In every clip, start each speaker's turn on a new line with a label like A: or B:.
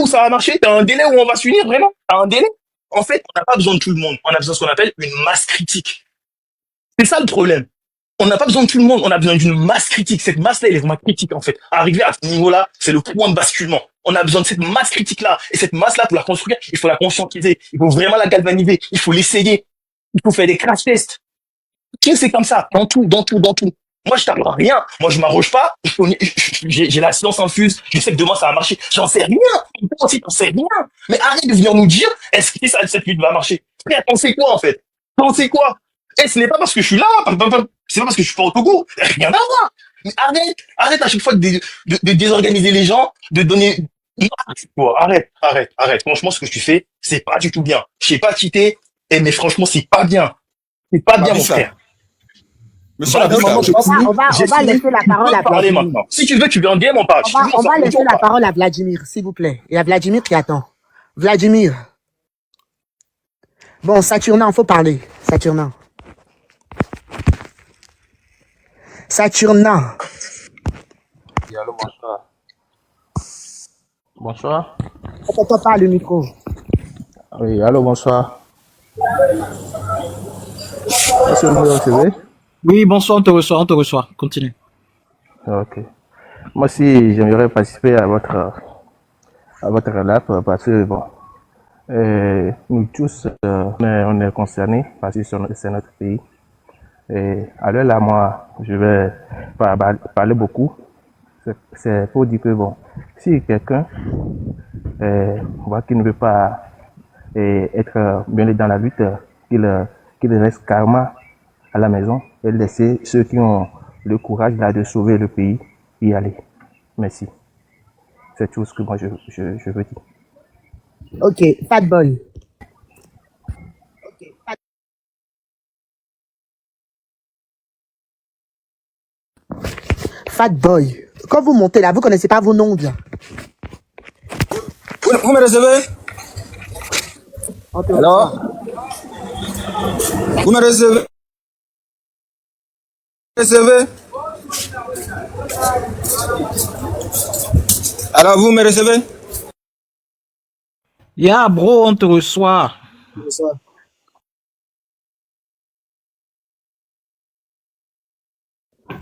A: où ça va marcher? T'as un délai où on va s'unir vraiment? T'as un délai? En fait, on n'a pas besoin de tout le monde. On a besoin de ce qu'on appelle une masse critique. C'est ça le problème. On n'a pas besoin de tout le monde, on a besoin d'une masse critique. Cette masse-là, elle est vraiment critique en fait. Arriver à ce niveau-là, c'est le point de basculement. On a besoin de cette masse critique-là. Et cette masse-là, pour la construire, il faut la conscientiser. Il faut vraiment la galvaniser. Il faut l'essayer. Il faut faire des crash tests. Tu sais, c'est comme ça, dans tout, dans tout, dans tout. Moi, je t'apprends rien. Moi, je m'arroge pas. J'ai la science infuse. Je sais que demain, ça va marcher. J'en sais rien. Toi aussi, t'en sais rien. Mais arrête de venir nous dire, est-ce que ça, cette lutte va marcher? Frère, t'en sais quoi, en fait? T'en sais quoi? Et ce n'est pas parce que je suis là, c'est pas parce que je suis pas au Togo. Rien à voir. Mais arrête à chaque fois de désorganiser les gens, de donner, non, arrête. Franchement, ce que tu fais, c'est pas du tout bien. Je sais pas quitter, mais franchement, c'est pas bien. C'est pas bien, mon
B: Mabissa,
A: frère.
B: monsieur
A: Voilà,
B: Mabissa,
A: moi, je
C: On
A: finis. J'ai
C: va
A: fini.
C: laisser la
A: Tu
C: parole
A: peux
C: à
A: parler
C: Vladimir.
A: maintenant. Si tu veux, tu veux en DM, on parle. Si tu veux,
C: On va
A: on
C: laisser
A: on
C: la
A: parle.
C: parole à Vladimir, s'il vous plaît. Il y a Vladimir qui attend. Vladimir. Bon, Saturnin, faut parler. Saturnin. Saturnin.
D: Oui, allô, bonsoir. Bonsoir.
C: On t'entend pas le micro.
D: Oui, allô, bonsoir. Est-ce que vous me recevez?
E: Oui, bonsoir, on te reçoit. Continue.
D: Ok. Moi aussi, j'aimerais participer à votre lap parce que, bon, nous tous, on est concernés parce que c'est notre pays. Et à l'heure là, moi, je vais pas parler beaucoup. C'est pour dire que, bon, si quelqu'un voit qu'il ne veut pas être bien dans la lutte, qu'il reste carrément à la maison et laisser ceux qui ont le courage là de sauver le pays y aller. Merci. C'est tout ce que moi je veux dire.
C: Ok, Fat Boy. Fat Boy. Quand vous montez là, vous connaissez pas vos noms bien.
B: vous me recevez?
C: On te
B: Alors,
C: reçoit.
B: vous me recevez? Recevez? Alors, vous me recevez?
E: Yeah, bro, on te reçoit.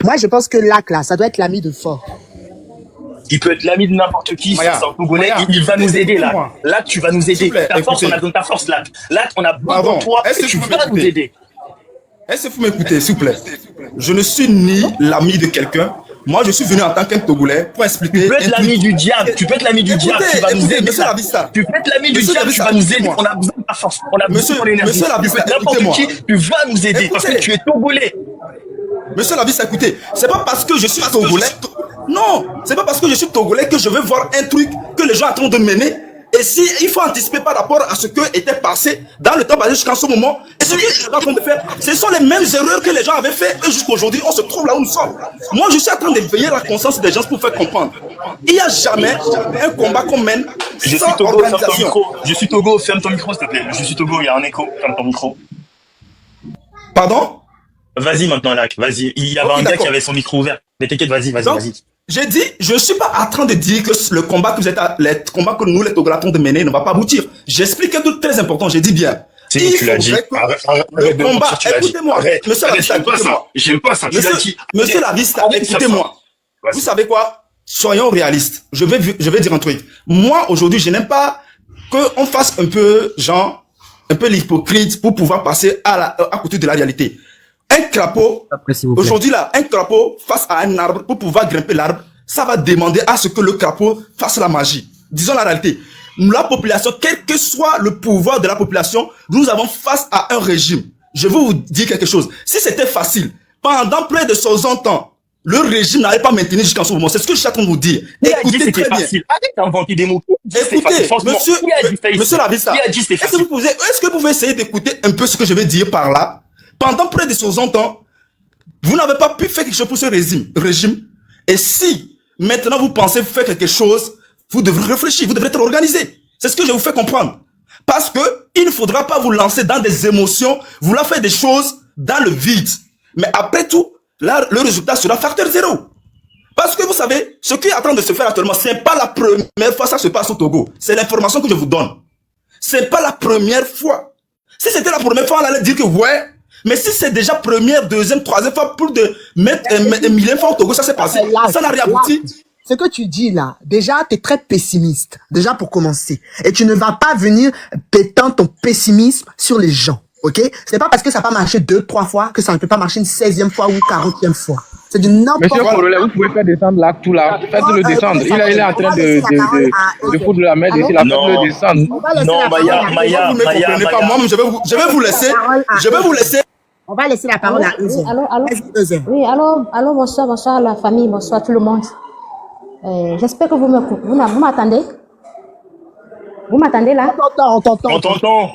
C: Moi, je pense que Lac, là, ça doit être l'ami de Fort.
A: Il peut être l'ami de n'importe qui, c'est
B: Maya,
A: un Togolais,
B: Maya,
A: il va nous aider là.
B: écoutez-moi.
A: Là, tu vas nous
B: S'il
A: aider.
B: vous plaît,
A: Ta force, on
B: écoutez.
A: a besoin de ta force là. Là, on a besoin
B: Pardon,
A: de toi
B: est-ce
A: et
B: que
A: tu
B: vous pouvez
A: vas nous
B: m'écouter?
A: aider.
B: Est-ce que vous m'écoutez, s'il vous plaît? Je ne suis ni l'ami de quelqu'un. Moi, je suis venu en tant qu'un Togolais pour expliquer.
A: Tu peux être
B: un
A: l'ami
B: truc.
A: du diable, tu peux être l'ami du diable, tu vas nous
B: Écoutez,
A: aider
B: monsieur
A: là.
B: Lavista.
A: Tu peux être l'ami du
B: Monsieur
A: diable, tu
B: Lavista,
A: vas nous aider.
B: écoutez-moi.
A: On a besoin de ta force, on a besoin de ton énergie.
B: Monsieur
A: Tu peux
B: Lavista,
A: être n'importe
B: écoutez-moi.
A: qui, tu vas nous aider parce que
B: Écoutez.
A: tu es Togolais.
B: Monsieur Lavista, écoutez, c'est pas parce que je suis Togolais. Non, c'est pas parce que je suis Togolais que je veux voir un truc que les gens sont en train de mener. Et si il faut anticiper par rapport à ce que était passé dans le temps passé jusqu'à ce moment, et ce que les gens sont en train de faire, ce sont les mêmes erreurs que les gens avaient fait et jusqu'aujourd'hui, on se trouve là où nous sommes. Moi, je suis en train d'éveiller la conscience des gens pour faire comprendre. Il n'y a jamais un combat qu'on mène
A: Je suis
B: sans
A: Togo, ferme ton
B: organisation.
A: micro. Je suis Togo, ferme ton micro s'il te plaît. Je suis Togo, il y a un écho, ferme ton micro.
B: Pardon?
A: Vas-y maintenant, Lac, vas-y. Il y avait
B: Ok,
A: un gars qui
B: d'accord.
A: avait son micro ouvert. Mais t'inquiète, vas-y.
B: Donc, j'ai dit, je ne suis pas en train de dire que le combat que vous êtes, les combats que nous, les Togolais, de mener ne va pas aboutir. J'explique un truc très important, j'ai dit bien.
A: C'est bon, tu l'as dit.
B: Le combat, écoutez-moi. Monsieur Lavista, écoutez-moi.
A: J'aime pas ça, tu l'as dit.
B: Monsieur Lavista, écoutez-moi. Vous savez quoi? Soyons réalistes. Je vais dire un truc. Moi, aujourd'hui, je n'aime pas qu'on fasse un peu, genre, un peu l'hypocrite pour pouvoir passer à côté de la réalité. Un crapaud,
E: Après, s'il vous plaît.
B: aujourd'hui là, un crapaud face à un arbre, pour pouvoir grimper l'arbre, ça va demander à ce que le crapaud fasse la magie. Disons la réalité. Nous, la population, quel que soit le pouvoir de la population, nous avons face à un régime. Je vais vous dire quelque chose. Si c'était facile, pendant près de 60 ans, le régime n'avait pas maintenu jusqu'à ce moment. C'est ce que je suis en train de vous dire. Écoutez très bien.
A: Arrête d'inventer des mots.
B: Écoutez, monsieur Lavista, est-ce que vous pouvez essayer d'écouter un peu ce que je vais dire par là? Pendant près de 60 ans, vous n'avez pas pu faire quelque chose pour ce régime. Et si maintenant vous pensez faire quelque chose, vous devrez réfléchir, vous devrez être organisé. C'est ce que je vous fais comprendre. Parce que il ne faudra pas vous lancer dans des émotions, vouloir faire des choses dans le vide. Mais après tout, là, le résultat sera facteur zéro. Parce que vous savez, ce qui est en train de se faire actuellement, ce n'est pas la première fois que ça se passe au Togo. C'est l'information que je vous donne. Ce n'est pas la première fois. Si c'était la première fois, on allait dire que ouais. Mais si c'est déjà première, deuxième, troisième fois, pour de mettre un millième fois au Togo, ça s'est passé. Ça n'a rien abouti.
C: Ce que tu dis là, déjà, tu es très pessimiste. Déjà pour commencer. Et tu ne vas pas venir pétant ton pessimisme sur les gens. Ok? C'est pas parce que ça n'a pas marché 2-3 fois que ça ne peut pas marcher une 16e fois ou 40e fois. C'est du n'importe
F: Monsieur
C: quoi.
F: Corolla, vous pouvez faire descendre là, tout là. Faites-le descendre. Il est en train de foutre la merde ici là. Faites-le descendre.
C: On va laisser
A: Non,
C: la parole à
A: Maya,
B: Vous ne me comprenez pas. Moi, je vais vous laisser. Je vais vous laisser.
C: On va laisser la parole à
G: Oui,
C: Eusène.
G: allô.
C: Vas-y, Eusène.
G: Oui, allô, bonsoir la famille, bonsoir tout le monde. J'espère que vous m'attendez. Vous m'attendez là?
C: On t'entend.
A: On t'entend.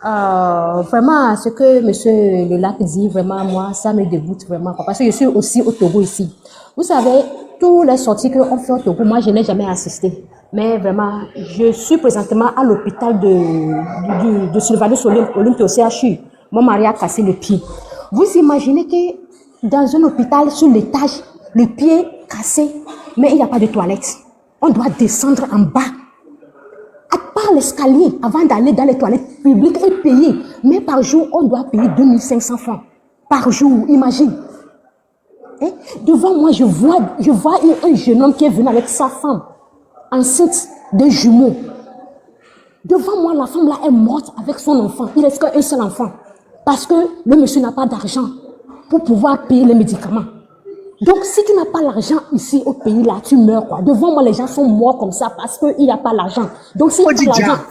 G: Vraiment, ce que monsieur Lelac dit, vraiment, moi, ça me dégoûte vraiment. Parce que je suis aussi au Togo ici. Vous savez, toutes les sorties qu'on fait au Togo, moi, je n'ai jamais assisté. Mais vraiment, je suis présentement à l'hôpital de Sylvanus Olympe au CHU. Mon mari a cassé le pied. Vous imaginez que dans un hôpital, sur l'étage, le pied cassé, mais il n'y a pas de toilette. On doit descendre en bas. À part l'escalier, avant d'aller dans les toilettes publiques et payer. Mais par jour, on doit payer 2500 francs. Par jour, imagine. Et devant moi, je vois un jeune homme qui est venu avec sa femme, enceinte de jumeaux. Devant moi, la femme là est morte avec son enfant. Il reste qu'un seul enfant. Parce que le monsieur n'a pas d'argent pour pouvoir payer les médicaments. Donc, si tu n'as pas l'argent ici au pays là, tu meurs quoi. Devant moi, les gens sont morts comme ça parce qu'il n'y a pas l'argent. Donc, s'il n'y a pas l'argent,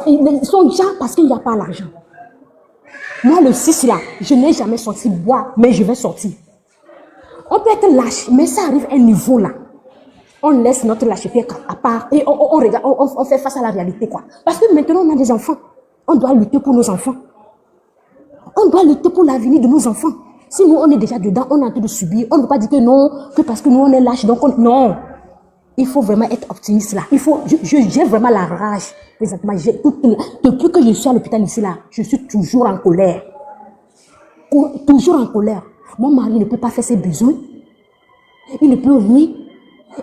G: ils sont déjà parce qu'il n'y a pas l'argent. Moi, le 6 là, je n'ai jamais sorti boire, mais je vais sortir. On peut être lâche, mais ça arrive à un niveau là. On laisse notre lâcheté à part et on fait face à la réalité quoi. Parce que maintenant, on a des enfants. On doit lutter pour nos enfants. On doit lutter pour l'avenir de nos enfants. Si nous, on est déjà dedans, on est en train de subir. On ne peut pas dire que non, que parce que nous, on est lâche. Donc, non. Il faut vraiment être optimiste là. J'ai vraiment la rage. Présentement, depuis que je suis à l'hôpital ici là, je suis toujours en colère. Toujours en colère. Mon mari ne peut pas faire ses besoins. Il ne peut rien.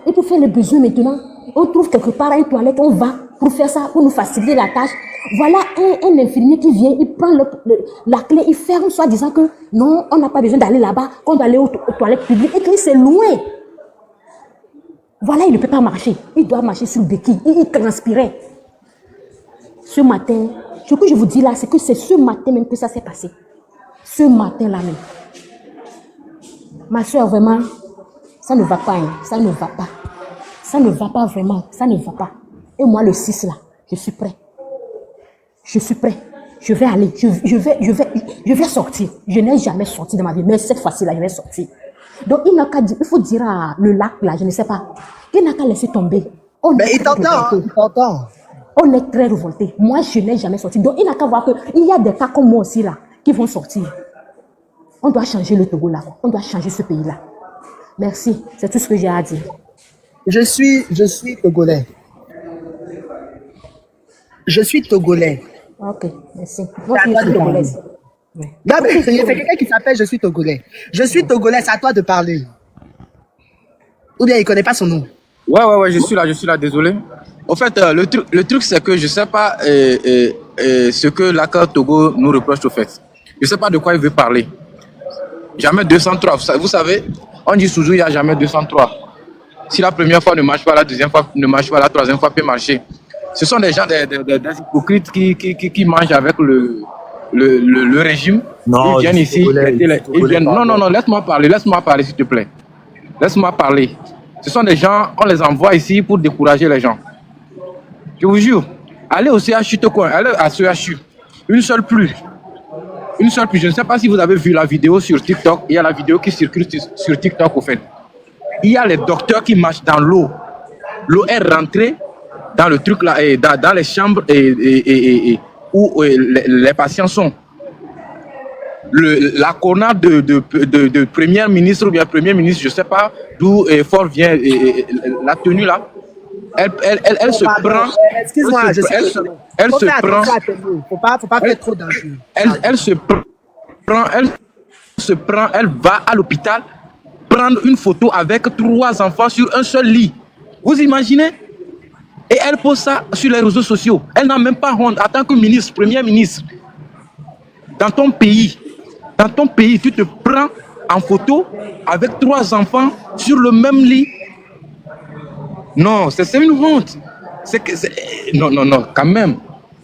G: Et pour faire les besoins maintenant, on trouve quelque part une toilette, on va pour faire ça, pour nous faciliter la tâche. Voilà un infirmier qui vient, il prend la clé, il ferme, soit disant que non, on n'a pas besoin d'aller là-bas, qu'on doit aller aux toilettes publiques, et que c'est loin. Voilà, il ne peut pas marcher. Il doit marcher sur le béquille. Il transpirait. Ce matin, ce que je vous dis là, c'est que c'est ce matin même que ça s'est passé. Ce matin-là même. Ma soeur, vraiment, ça ne va pas, hein. Ça ne va pas. Ça ne va pas vraiment, ça ne va pas. Et moi, le 6 là, je suis prêt. Je suis prêt. Je vais aller, je vais sortir. Je n'ai jamais sorti de ma vie, mais cette fois-ci là, je vais sortir. Donc, il n'a qu'à dire, il faut dire à le lac là, je ne sais pas, il n'a qu'à laisser tomber.
C: Mais il t'entend.
G: On est très révoltés. Moi, je n'ai jamais sorti. Donc, il n'a qu'à voir qu'il y a des cas comme moi aussi là, qui vont sortir. On doit changer le Togo là. On doit changer ce pays là. Merci. C'est tout ce que j'ai à dire.
C: Je suis Togolais. Je suis Togolais.
G: Ok, merci. Moi, je suis togolaise.
C: Non, mais c'est quelqu'un qui s'appelle Je suis Togolais. Je suis Togolais, c'est à toi de parler. Ou bien il ne connaît pas son nom.
F: Ouais, je suis là, désolé. En fait, le truc, c'est que je ne sais pas ce que l'accord Togo nous reproche au fait. Je ne sais pas de quoi il veut parler. Jamais 203. Vous savez, on dit toujours il n'y a jamais 203. Si la première fois ne marche pas, la deuxième fois ne marche pas, la troisième fois peut marcher. Ce sont des gens, des hypocrites qui mangent avec le régime.
A: Non,
F: ils viennent ici. Non, laisse-moi parler, s'il te plaît. Laisse-moi parler. Ce sont des gens, on les envoie ici pour décourager les gens. Je vous jure, allez au CHU, allez à CHU. Une seule pluie. Je ne sais pas si vous avez vu la vidéo sur TikTok. Il y a la vidéo qui circule sur TikTok, au fait. Il y a les docteurs qui marchent dans l'eau. L'eau est rentrée dans le truc là, et dans les chambres où les patients sont. La cornade de premier ministre ou bien premier ministre, je ne sais pas d'où fort vient la tenue là. Elle se prend.
C: Excuse-moi,
F: elle se prend.
C: Faut pas faire trop d'injures.
F: Elle se prend, elle va à l'hôpital, prendre une photo avec 3 enfants sur un seul lit. Vous imaginez? Et elle pose ça sur les réseaux sociaux. Elle n'a même pas honte en tant que ministre, première ministre. Dans ton pays, tu te prends en photo avec 3 enfants sur le même lit. Non, c'est une honte. Non, quand même.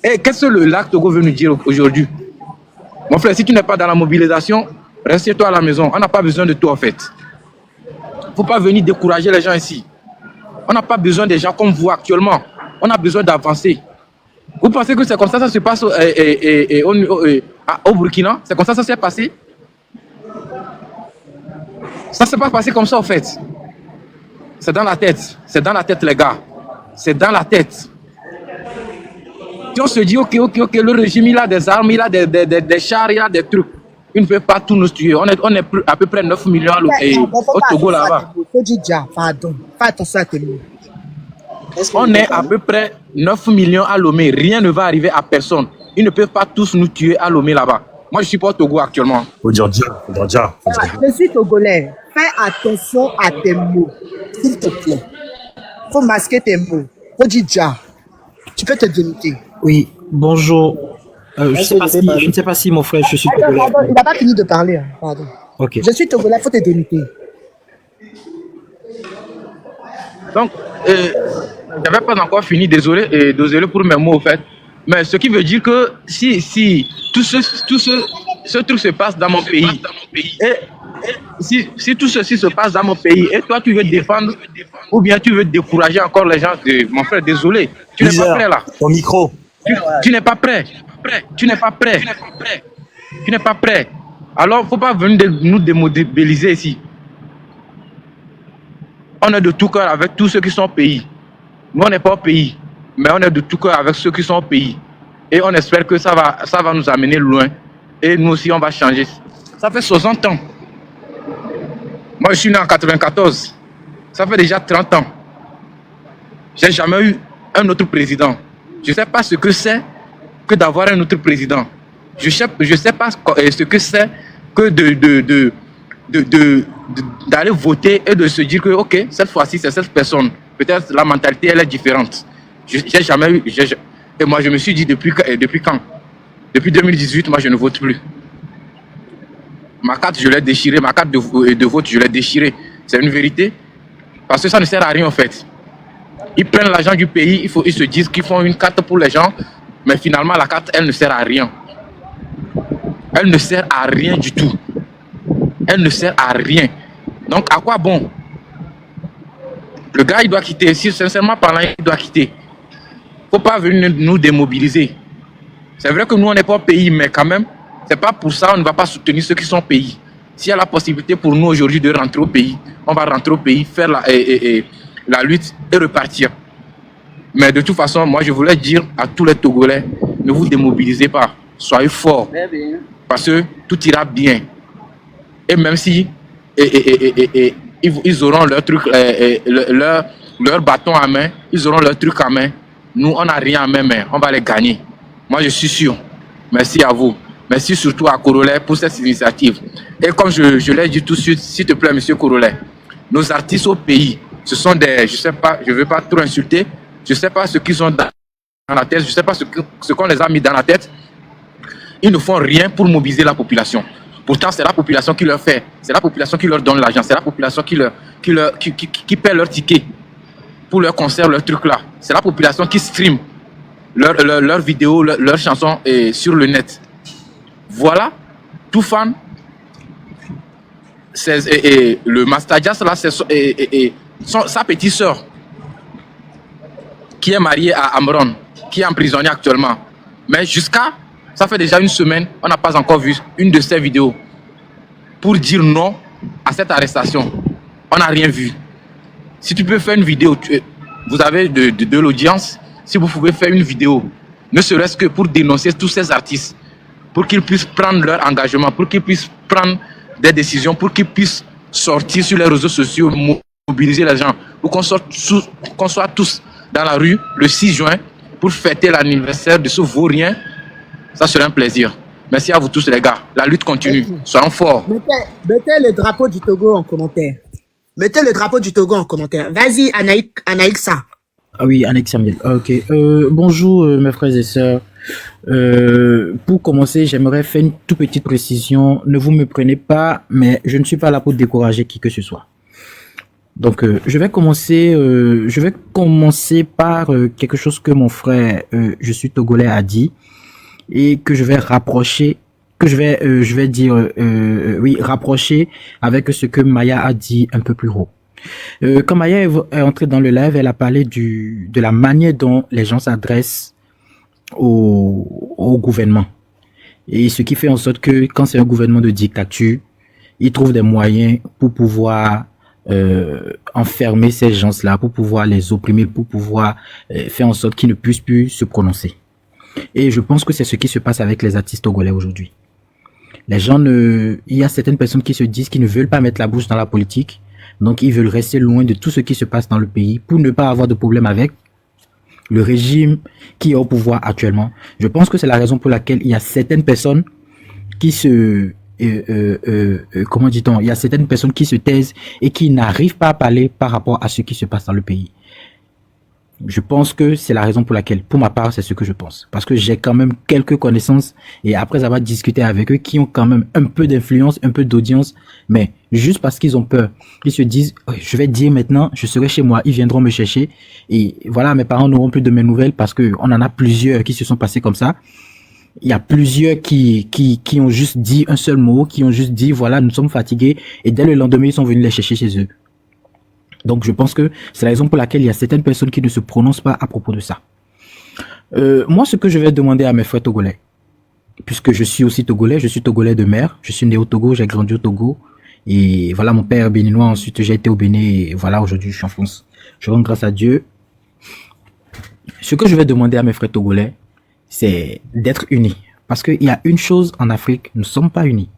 F: Et qu'est-ce que le lac Togo veut nous dire aujourd'hui? Mon frère, si tu n'es pas dans la mobilisation, reste-toi à la maison. On n'a pas besoin de toi, en fait. Il ne faut pas venir décourager les gens ici. On n'a pas besoin des gens comme vous actuellement. On a besoin d'avancer. Vous pensez que c'est comme ça se passe au Burkina? C'est comme ça s'est passé? Ça ne s'est pas passé comme ça, en fait. C'est dans la tête. C'est dans la tête, les gars. C'est dans la tête. Si on se dit, ok, le régime, il a des armes, il a des chars, il a des trucs. Il ne peut pas tout nous tuer. On est à peu près 9 millions au Togo là-bas.
C: Pardon. Fais attention à tes mots.
F: On est à peu près 9 millions à Lomé. Rien ne va arriver à personne. Ils ne peuvent pas tous nous tuer à Lomé là-bas. Moi, je suis pas au Togo actuellement.
B: Faut dire Dja.
C: Je suis togolais. Fais attention à tes mots, s'il te plaît. Faut masquer tes mots. Faut dire Dja. Tu peux te délimiter.
E: Oui, bonjour. Je ne sais pas si mon frère, je suis togolais.
C: Pardon, il n'a pas fini de parler. Hein. Pardon.
E: Ok.
C: Je suis togolais, faut te délimiter.
F: Donc, je n'avais pas encore fini, désolé pour mes mots, en fait. Mais ce qui veut dire que si tout ce truc se passe dans mon pays, et si tout ceci se passe dans mon pays, et toi tu veux défendre, ou bien tu veux décourager encore les gens, mon frère, désolé, tu n'es pas prêt là.
B: Ton micro.
F: Tu n'es pas prêt. Tu n'es pas prêt. Tu n'es pas prêt. Alors, il ne faut pas venir nous démobiliser ici. On est de tout cœur avec tous ceux qui sont au pays. Nous, on n'est pas au pays, mais on est de tout cœur avec ceux qui sont au pays. Et on espère que ça va nous amener loin. Et nous aussi, on va changer. Ça fait 60 ans. Moi, je suis né en 94. Ça fait déjà 30 ans. J'ai jamais eu un autre président. Je ne sais pas ce que c'est que d'avoir un autre président. Je ne sais pas ce que c'est que d'aller voter et de se dire que, ok, cette fois-ci, c'est cette personne. Peut-être la mentalité, elle est différente. J'ai jamais eu... Et moi, je me suis dit, depuis quand? Depuis 2018, moi, je ne vote plus. Ma carte, je l'ai déchirée. Ma carte de vote, je l'ai déchirée. C'est une vérité. Parce que ça ne sert à rien, en fait. Ils prennent l'argent du pays, ils se disent qu'ils font une carte pour les gens, mais finalement, la carte, elle ne sert à rien. Elle ne sert à rien du tout. Elle ne sert à rien. Donc, à quoi bon? Le gars, il doit quitter. Si sincèrement parlant, il doit quitter. Il ne faut pas venir nous démobiliser. C'est vrai que nous, on n'est pas au pays, mais quand même, c'est pas pour ça qu'on ne va pas soutenir ceux qui sont au pays. S'il y a la possibilité pour nous aujourd'hui de rentrer au pays, on va rentrer au pays, faire la lutte et repartir. Mais de toute façon, moi, je voulais dire à tous les Togolais, ne vous démobilisez pas. Soyez forts. Parce que tout ira bien. Et même si ils auront leur truc, leur bâton à main, ils auront leur truc à main. Nous, on n'a rien à main, mais on va les gagner. Moi, je suis sûr. Merci à vous. Merci surtout à Corolet pour cette initiative. Et comme je l'ai dit tout de suite, s'il te plaît, monsieur Corolet, nos artistes au pays, ce sont des, je sais pas, je ne veux pas trop insulter, je ne sais pas ce qu'ils ont dans la tête, je ne sais pas ce qu'on les a mis dans la tête. Ils ne font rien pour mobiliser la population. Pourtant, c'est la population qui leur fait, c'est la population qui leur donne l'argent, c'est la population qui paie leur ticket pour leur concert, leur truc là. C'est la population qui stream leurs vidéos, leurs chansons sur le net. Voilà, tout fan. Le Master Jazz là, c'est sa petite sœur qui est mariée à Amron, qui est emprisonnée actuellement. Mais ça fait déjà une semaine, on n'a pas encore vu une de ces vidéos pour dire non à cette arrestation. On n'a rien vu. Si tu peux faire une vidéo, vous avez de l'audience, si vous pouvez faire une vidéo, ne serait-ce que pour dénoncer tous ces artistes, pour qu'ils puissent prendre leur engagement, pour qu'ils puissent prendre des décisions, pour qu'ils puissent sortir sur les réseaux sociaux, mobiliser les gens, pour qu'on soit tous dans la rue le 6 juin pour fêter l'anniversaire de ce vaurien. Ça serait un plaisir. Merci à vous tous les gars. La lutte continue. Soyons forts.
C: Mettez le drapeau du Togo en commentaire. Mettez le drapeau du Togo en commentaire. Vas-y, Anaïk Sarr.
E: Ah oui, Annex Samuel. Ok. Bonjour mes frères et sœurs. Pour commencer, j'aimerais faire une toute petite précision. Ne vous me prenez pas, mais je ne suis pas là pour décourager qui que ce soit. Donc, je vais commencer par quelque chose que mon frère, je suis togolais, a dit et que je vais rapprocher, rapprocher avec ce que Maya a dit un peu plus haut. Quand Maya est entrée dans le live, elle a parlé de la manière dont les gens s'adressent au gouvernement. Et ce qui fait en sorte que quand c'est un gouvernement de dictature, ils trouvent des moyens pour pouvoir enfermer ces gens-là, pour pouvoir les opprimer, pour pouvoir faire en sorte qu'ils ne puissent plus se prononcer. Et je pense que c'est ce qui se passe avec les artistes togolais aujourd'hui. Il y a certaines personnes qui se disent qu'ils ne veulent pas mettre la bouche dans la politique, donc ils veulent rester loin de tout ce qui se passe dans le pays pour ne pas avoir de problème avec le régime qui est au pouvoir actuellement. Je pense que c'est la raison pour laquelle il y a certaines personnes qui comment dit-on, il y a certaines personnes qui se taisent et qui n'arrivent pas à parler par rapport à ce qui se passe dans le pays. Je pense que c'est la raison pour laquelle, pour ma part, c'est ce que je pense. Parce que j'ai quand même quelques connaissances et après avoir discuté avec eux qui ont quand même un peu d'influence, un peu d'audience, mais juste parce qu'ils ont peur. Ils se disent, oh, je vais dire maintenant, je serai chez moi, ils viendront me chercher et voilà, mes parents n'auront plus de mes nouvelles parce que on en a plusieurs qui se sont passés comme ça. Il y a plusieurs qui ont juste dit un seul mot, qui ont juste dit, voilà, nous sommes fatigués et dès le lendemain, ils sont venus les chercher chez eux. Donc, je pense que c'est la raison pour laquelle il y a certaines personnes qui ne se prononcent pas à propos de ça. Moi, ce que je vais demander à mes frères togolais, puisque je suis aussi togolais, je suis togolais de mère, je suis né au Togo, j'ai grandi au Togo, et voilà, mon père béninois, ensuite j'ai été au Bénin, et voilà, aujourd'hui je suis en France. Je rends grâce à Dieu. Ce que je vais demander à mes frères togolais, c'est d'être unis. Parce qu'il y a une chose en Afrique, nous ne sommes pas unis.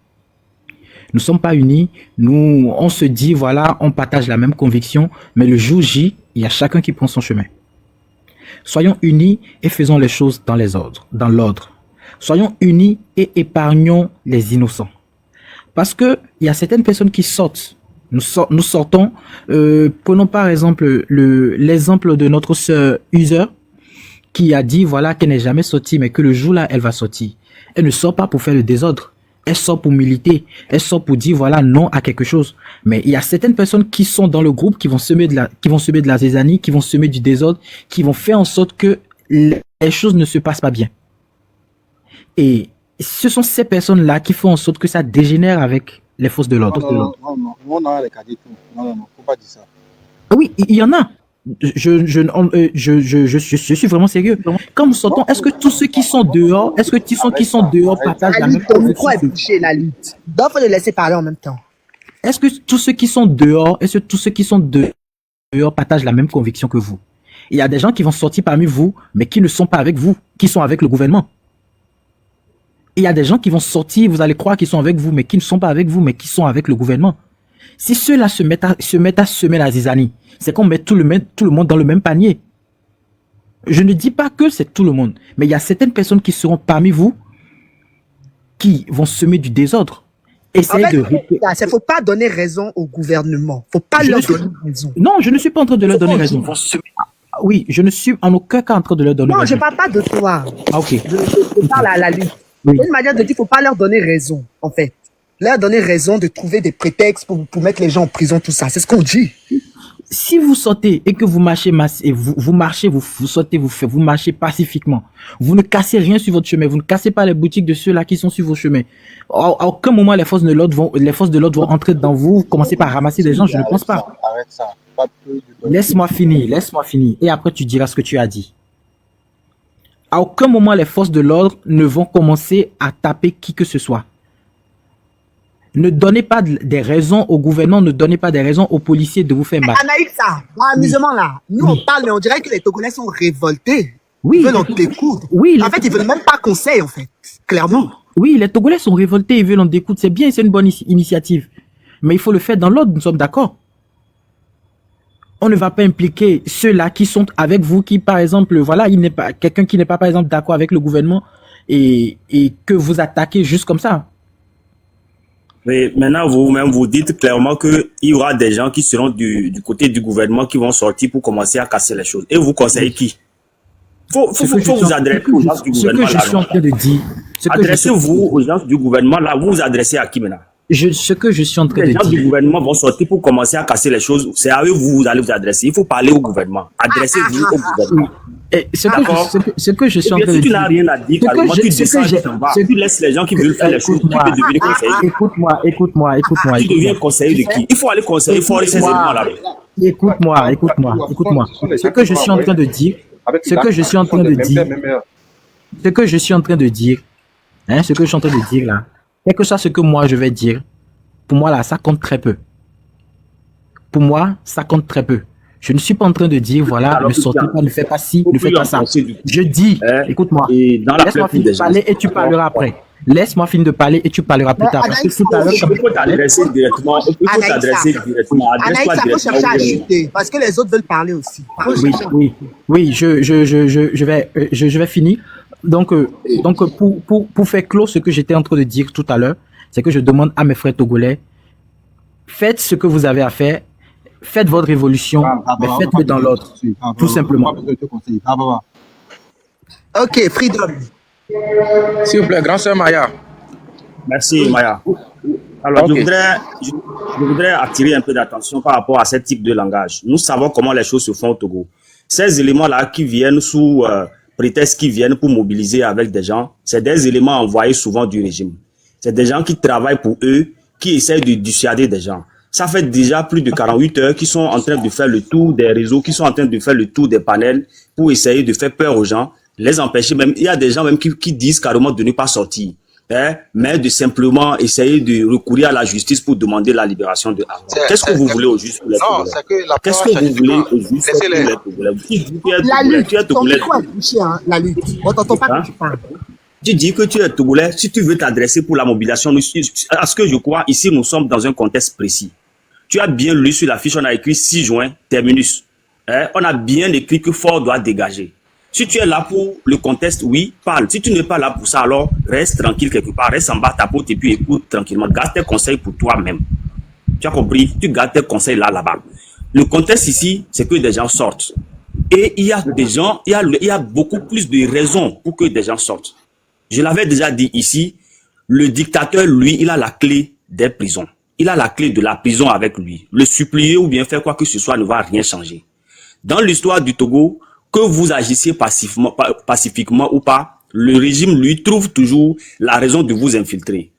E: Nous ne sommes pas unis, on se dit, voilà, on partage la même conviction, mais le jour J, il y a chacun qui prend son chemin. Soyons unis et faisons les choses dans l'ordre. Soyons unis et épargnons les innocents. Parce que il y a certaines personnes qui sortent. Nous sortons, prenons par exemple l'exemple de notre sœur User, qui a dit, voilà, qu'elle n'est jamais sortie, mais que le jour-là, elle va sortir. Elle ne sort pas pour faire le désordre. Elle sort pour militer, elle sort pour dire voilà non à quelque chose. Mais il y a certaines personnes qui sont dans le groupe qui vont semer de la zizanie, qui vont semer du désordre, qui vont faire en sorte que les choses ne se passent pas bien. Et ce sont ces personnes-là qui font en sorte que ça dégénère avec les forces de l'ordre.
H: Non, faut pas dire ça.
E: Oui, il y en a. Je suis vraiment sérieux. Quand nous sortons, est-ce que tous ceux qui sont dehors, partagent la même
C: Ton micro est bouché, la lutte. Donc, faut le laisser parler en même temps.
E: Est-ce que tous ceux qui sont dehors partagent la même conviction que vous? Il y a des gens qui vont sortir parmi vous, mais qui ne sont pas avec vous, qui sont avec le gouvernement. Il y a des gens qui vont sortir, vous allez croire qu'ils sont avec vous, mais qui ne sont pas avec vous, mais qui sont avec le gouvernement. Si ceux-là se mettent à semer la zizanie, c'est qu'on met tout le monde dans le même panier. Je ne dis pas que c'est tout le monde, mais il y a certaines personnes qui seront parmi vous qui vont semer du désordre. Essayez de...
C: Il ne faut pas donner raison au gouvernement. Il ne faut pas leur donner raison.
E: Non, je ne suis pas en train de leur donner raison. Oui, je ne suis en aucun cas en train de leur donner raison.
C: Non, je ne parle pas de toi.
E: Ah, ok.
C: Je parle à la lutte.
E: Oui.
C: Une manière de dire qu'il ne faut pas leur donner raison, en fait. Leur donner raison de trouver des prétextes pour mettre les gens en prison, tout ça. C'est ce qu'on dit.
E: Si vous sortez et que vous marchez, vous sortez, vous marchez pacifiquement. Vous ne cassez rien sur votre chemin. Vous ne cassez pas les boutiques de ceux-là qui sont sur vos chemins. À aucun moment, les forces de l'ordre vont entrer dans vous, commencer par ramasser des gens. Je ne pense pas.
H: Arrête ça.
E: Laisse-moi finir. Et après, tu diras ce que tu as dit. À aucun moment, les forces de l'ordre ne vont commencer à taper qui que ce soit. Ne donnez pas des raisons au gouvernement, ne donnez pas des raisons aux policiers de vous faire mal.
C: Anaïk, ça, amusement là. Nous, on parle, mais on dirait que les Togolais sont révoltés.
E: Oui.
C: Ils veulent en découdre.
E: Oui.
C: En fait, ils veulent même pas conseil, en fait. Clairement.
E: Oui, les Togolais sont révoltés, ils veulent en découdre. C'est bien, c'est une bonne initiative. Mais il faut le faire dans l'ordre, nous sommes d'accord. On ne va pas impliquer ceux-là qui sont avec vous, qui, par exemple, voilà, il n'est pas quelqu'un qui n'est pas, par exemple, d'accord avec le gouvernement et que vous attaquez juste comme ça.
I: Mais maintenant, vous-même, vous dites clairement qu'il y aura des gens qui seront du côté du gouvernement qui vont sortir pour commencer à casser les choses. Et vous conseillez qui? Faut vous adresser aux gens du
E: Ce que
I: gouvernement
E: je
I: là.
E: suis en train de dire,
I: Adressez-vous aux gens du gouvernement là. Vous vous adressez à qui maintenant?
E: ce que je suis en train
I: Les
E: de
I: gens du
E: dire,
I: gouvernement vont sortir pour commencer à casser les choses. C'est à eux que vous allez vous adresser. Il faut parler au gouvernement. Adressez-vous au gouvernement.
E: et
I: D'accord.
E: ce que je suis en
I: Et bien,
E: train de
I: si tu
E: dire,
I: n'as rien à dire,
E: ce que
I: carrément,
E: j'ai-
I: tu
E: ce que
I: descends,
E: j'ai-
I: tu t'en vas.
E: ce-
I: Tu laisses les gens qui veulent faire les choses. Tu peux devenir conseiller.
E: écoute-moi.
I: Tu deviens conseiller de qui? Il faut aller conseiller, il faut aller ces éléments là.
E: Écoute-moi. Ce que je suis en train de dire, ce que je suis en train de dire, ce que je suis en train de dire là, quel que soit ce que moi je vais dire, pour moi là, ça compte très peu. Pour moi, ça compte très peu. Je ne suis pas en train de dire, voilà,
I: Alors,
E: ne sortez pas, ne faites pas ci,
I: faut
E: ne faites
I: plus
E: pas ça.
I: en penser du tout.
E: Je dis,
I: Hein?
E: écoute-moi,
I: Et dans la
E: laisse-moi
I: pléthore
E: finir
I: des
E: de
I: gens.
E: parler et tu parleras après. Laisse-moi finir de parler et tu parleras plus
C: Mais
E: tard. Parce que
C: Anaïs,
E: tout à l'heure,
I: Il faut t'adresser directement. Il faut
C: Anaïs,
I: t'adresser directement.
C: Anaïs,
I: Adresse-toi
C: il faut
I: directement
C: chercher à
I: au gouvernement.
C: chuter parce que les autres veulent parler aussi.
E: Oui, je vais finir. Donc, pour faire clore ce que j'étais en train de dire tout à l'heure, c'est que je demande à mes frères togolais, faites ce que vous avez à faire, faites votre révolution, mais faites-le dans l'ordre, tout simplement.
C: Ok, Freedom.
F: S'il vous plaît, grand sœur Maya.
I: Merci, Maya. Alors,
F: Ok.
I: je voudrais attirer un peu d'attention par rapport à ce type de langage. Nous savons comment les choses se font au Togo. Ces éléments-là qui viennent sous prétexte qui viennent pour mobiliser avec des gens, c'est des éléments envoyés souvent du régime. C'est des gens qui travaillent pour eux, qui essayent de dissuader des gens. Ça fait déjà plus de 48 heures qu'ils sont en train de faire le tour des réseaux, qu'ils sont en train de faire le tour des panels pour essayer de faire peur aux gens, les empêcher même. Il y a des gens même qui disent carrément de ne pas sortir, hein, mais de simplement essayer de recourir à la justice pour demander la libération de Arnaud. Qu'est-ce que vous voulez au juste pour les
H: Non,
I: Togolais?
H: c'est que la
I: Qu'est-ce
H: première
I: que vous voulez
H: changement,
I: au juste pour
H: laissez-les.
I: les Togolais? Tu es
C: La
I: Togolais,
C: lutte,
I: tu es
C: ton
I: Togolais.
C: micro est touché, hein, la lutte. On t'entend pas quand tu parles.
I: Tu dis que tu es Togolais, si tu veux t'adresser pour la mobilisation, à ce que je crois, ici nous sommes dans un contexte précis. Tu as bien lu sur la fiche, on a écrit 6 juin, terminus. Hein? On a bien écrit que Fort doit dégager. Si tu es là pour le contexte, oui, parle. Si tu n'es pas là pour ça, alors reste tranquille quelque part, reste en bas ta porte et puis écoute tranquillement. Garde tes conseils pour toi-même. Tu as compris? Tu gardes tes conseils là-bas. Le contexte ici, c'est que des gens sortent. Et il y a des gens, il y a beaucoup plus de raisons pour que des gens sortent. Je l'avais déjà dit ici, le dictateur, lui, il a la clé des prisons. Il a la clé de la prison avec lui. Le supplier ou bien faire quoi que ce soit ne va rien changer. Dans l'histoire du Togo, que vous agissiez pacifiquement ou pas, le régime, lui, trouve toujours la raison de vous infiltrer.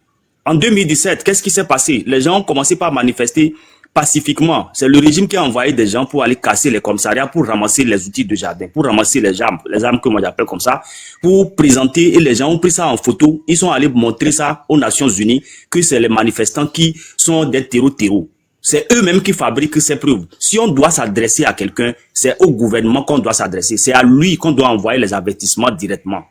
I: En 2017, qu'est-ce qui s'est passé? Les gens ont commencé par manifester pacifiquement. C'est le régime qui a envoyé des gens pour aller casser les commissariats, pour ramasser les outils de jardin, pour ramasser les armes que moi j'appelle comme ça, pour présenter, et les gens ont pris ça en photo, ils sont allés montrer ça aux Nations Unies, que c'est les manifestants qui sont des terreaux. C'est eux-mêmes qui fabriquent ces preuves. Si on doit s'adresser à quelqu'un, c'est au gouvernement qu'on doit s'adresser. C'est à lui qu'on doit envoyer les avertissements directement.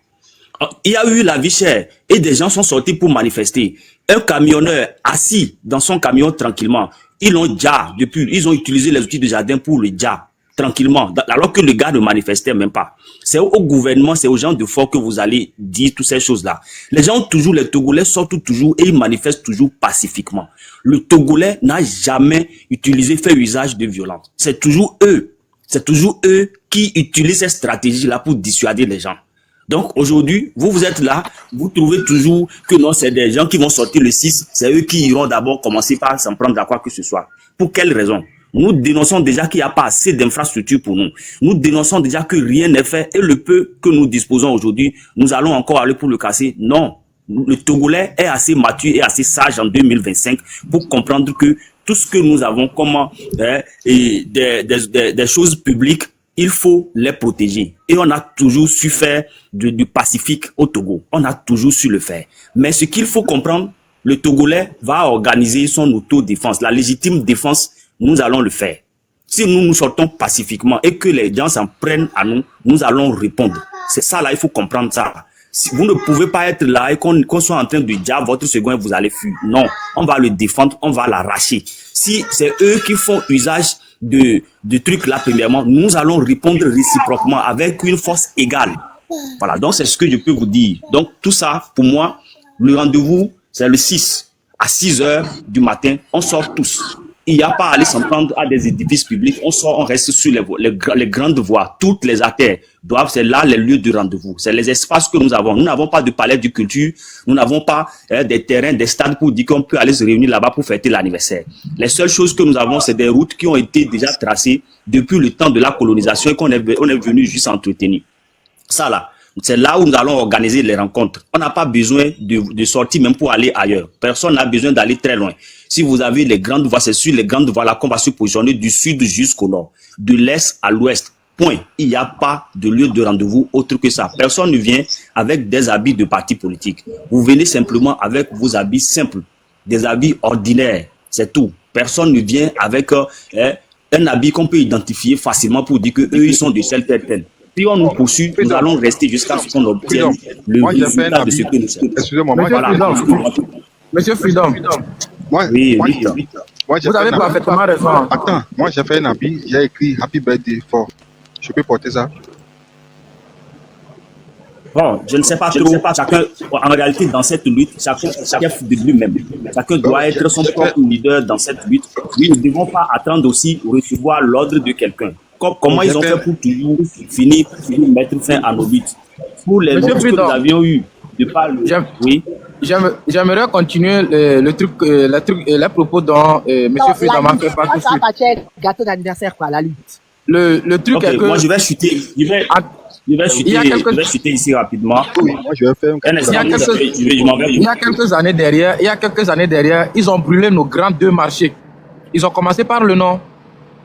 I: Il y a eu la vie chère et des gens sont sortis pour manifester. Un camionneur assis dans son camion tranquillement, ils l'ont déjà depuis, ils ont utilisé les outils de jardin pour le déjà tranquillement, alors que le gars ne manifestait même pas. C'est au gouvernement, c'est aux gens de Fort que vous allez dire toutes ces choses-là. Les gens toujours, les Togolais sortent toujours et ils manifestent toujours pacifiquement. Le Togolais n'a jamais fait usage de violence. C'est toujours eux qui utilisent cette stratégie-là pour dissuader les gens. Donc aujourd'hui, vous êtes là, vous trouvez toujours que non, c'est des gens qui vont sortir le 6, c'est eux qui iront d'abord commencer par s'en prendre à quoi que ce soit. Pour quelle raison? Nous dénonçons déjà qu'il n'y a pas assez d'infrastructures pour nous. Nous dénonçons déjà que rien n'est fait et le peu que nous disposons aujourd'hui, nous allons encore aller pour le casser. Non, le Togolais est assez mature et assez sage en 2025 pour comprendre que tout ce que nous avons comme des choses publiques, il faut les protéger. Et on a toujours su faire du pacifique au Togo. On a toujours su le faire. Mais ce qu'il faut comprendre, le Togolais va organiser son autodéfense. La légitime défense, nous allons le faire. Si nous sortons pacifiquement et que les gens s'en prennent à nous, nous allons répondre. C'est ça là, il faut comprendre ça. Si vous ne pouvez pas être là et qu'on soit en train de dire votre second et vous allez fuir. Non, on va le défendre, on va l'arracher. Si c'est eux qui font usage de trucs là, premièrement, nous allons répondre réciproquement avec une force égale. Voilà, donc c'est ce que je peux vous dire. Donc tout ça, pour moi, le rendez-vous, c'est le 6. à 6 heures du matin, on sort tous. Il n'y a pas à aller s'en prendre à des édifices publics. On sort, on reste sur les grandes voies. Toutes les artères c'est là les lieux de rendez-vous. C'est les espaces que nous avons. Nous n'avons pas de palais de culture. Nous n'avons pas des terrains, des stades pour dire qu'on peut aller se réunir là-bas pour fêter l'anniversaire. Les seules choses que nous avons, c'est des routes qui ont été déjà tracées depuis le temps de la colonisation et qu'on est venu juste entretenir. Ça là. C'est là où nous allons organiser les rencontres. On n'a pas besoin de sortir même pour aller ailleurs. Personne n'a besoin d'aller très loin. Si vous avez les grandes voies, c'est sur les grandes voies là qu'on va se positionner du sud jusqu'au nord, de l'est à l'ouest. Point. Il n'y a pas de lieu de rendez-vous autre que ça. Personne ne vient avec des habits de parti politique. Vous venez simplement avec vos habits simples, des habits ordinaires. C'est tout. Personne ne vient avec un habit qu'on peut identifier facilement pour dire que eux ils sont de tel. Si on nous poursuit, nous allons rester jusqu'à ce qu'on obtienne le résultat de ce que nous sommes.
H: Excusez-moi,
F: Monsieur Freedom.
I: Oui.
F: Vous avez parfaitement raison.
H: Attends, moi j'ai fait un habit, j'ai écrit Happy Birthday for. Je peux porter ça?
I: Bon, je ne sais pas trop. Chacun, en réalité, dans cette lutte, chacun est chef de lui-même. Chacun doit être son propre leader dans cette lutte. Nous ne devons pas attendre aussi recevoir l'ordre de quelqu'un. Comment ils ont fait pour toujours finir mettre fin à nos luttes? Pour les luttes que nous avions eues, de par le... Oui.
F: J'aimerais continuer les propos dont M. Freedom a fait part tout de suite.
C: Gâteau d'anniversaire, quoi, la lutte.
F: Le truc est que...
I: Moi, je vais chuter. Je vais chuter ici rapidement.
H: Oui, moi, je vais faire
F: Il y a quelques années derrière, ils ont brûlé nos grands deux marchés. Ils ont commencé par le nom.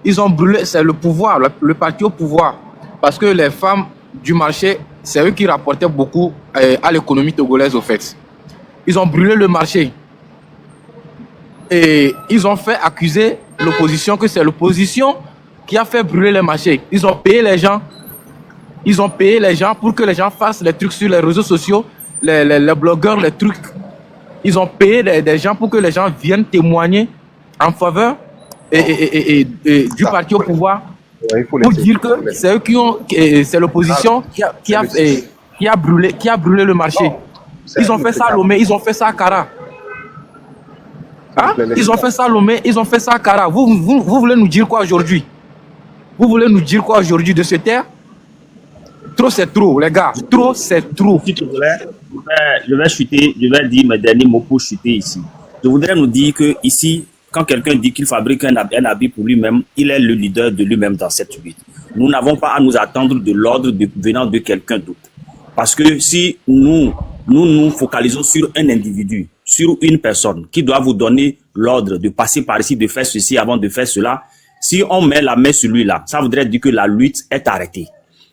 F: Ils ont brûlé, c'est le pouvoir, le parti au pouvoir. Parce que les femmes du marché, c'est eux qui rapportaient beaucoup à l'économie togolaise, au fait. Ils ont brûlé le marché. Et ils ont fait accuser l'opposition que c'est l'opposition qui a fait brûler les marchés. Ils ont payé les gens. Ils ont payé les gens pour que les gens fassent les trucs sur les réseaux sociaux, les blogueurs, les trucs. Ils ont payé des gens pour que les gens viennent témoigner en faveur et du parti au pouvoir pour dire que c'est eux qui ont, c'est l'opposition qui a brûlé le marché. Ils ont fait ça à Lomé, ils ont fait ça à Kara. Hein? Ils ont fait ça à Lomé, ils ont fait ça à Kara. Vous voulez nous dire quoi aujourd'hui? Vous voulez nous dire quoi aujourd'hui de cette terre? Trop c'est trop, les gars. Trop c'est trop.
I: Je vais chuter, je vais dire mes derniers mots pour chuter ici. Je voudrais nous dire que ici, quand quelqu'un dit qu'il fabrique un habit pour lui-même, il est le leader de lui-même dans cette lutte. Nous n'avons pas à nous attendre de l'ordre venant de quelqu'un d'autre. Parce que si nous focalisons sur un individu, sur une personne qui doit vous donner l'ordre de passer par ici, de faire ceci avant de faire cela, si on met la main sur lui-là, ça voudrait dire que la lutte est arrêtée.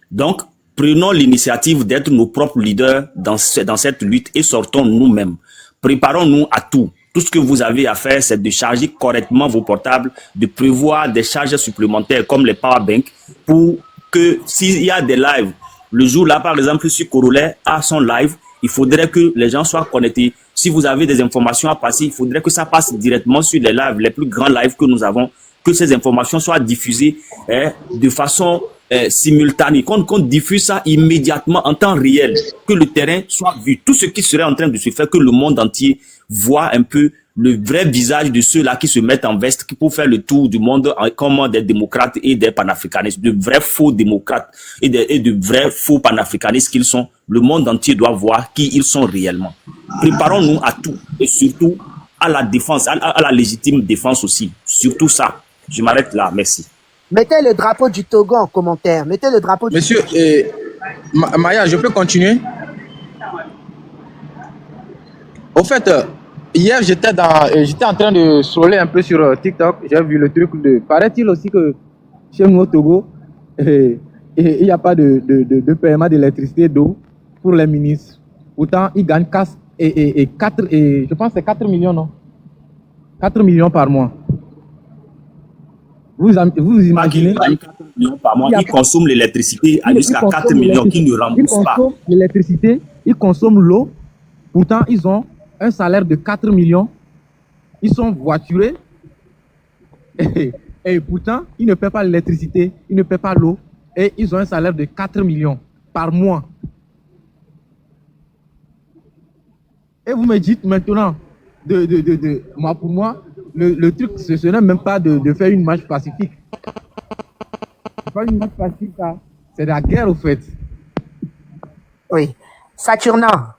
I: Donc, prenons l'initiative d'être nos propres leaders dans cette lutte et sortons nous-mêmes. Préparons-nous à tout. Tout ce que vous avez à faire, c'est de charger correctement vos portables, de prévoir des charges supplémentaires comme les powerbanks pour que s'il y a des lives, le jour-là, par exemple, si Corolet a son live, il faudrait que les gens soient connectés. Si vous avez des informations à passer, il faudrait que ça passe directement sur les lives, les plus grands lives que nous avons, que ces informations soient diffusées de façon simultanée, qu'on diffuse ça immédiatement en temps réel, que le terrain soit vu, tout ce qui serait en train de se faire, que le monde entier voit un peu le vrai visage de ceux-là qui se mettent en veste pour faire le tour du monde comme des démocrates et des panafricanistes, de vrais faux démocrates et de vrais faux panafricanistes qu'ils sont. Le monde entier doit voir qui ils sont réellement. Préparons-nous à tout et surtout à la défense, à la légitime défense aussi. Surtout ça. Je m'arrête là. Merci.
C: Mettez le drapeau du Togo en commentaire. Mettez le drapeau du
F: Monsieur, Maya, je peux continuer? Au fait, hier, j'étais en train de scroller un peu sur TikTok. J'ai vu le truc de... Paraît-il aussi que chez nous au Togo, il n'y a pas de paiement d'électricité, d'eau pour les ministres. Pourtant, ils gagnent 4, je pense que c'est 4 millions, non? 4 millions par mois. Vous imaginez? 4
I: millions par mois, ils consomment l'électricité à jusqu'à 4 millions qu'ils ne remboursent pas.
F: Ils consomment l'électricité, ils consomment l'eau. Pourtant, ils ont un salaire de 4 millions. Ils sont voiturés. Et pourtant, ils ne paient pas l'électricité, ils ne paient pas l'eau. Et ils ont un salaire de 4 millions par mois. Et vous me dites maintenant, Moi, pour moi, le truc, ce n'est même pas de faire une marche pacifique. C'est pas une marche pacifique, ça. C'est la guerre, au fait.
C: Oui. Saturnin.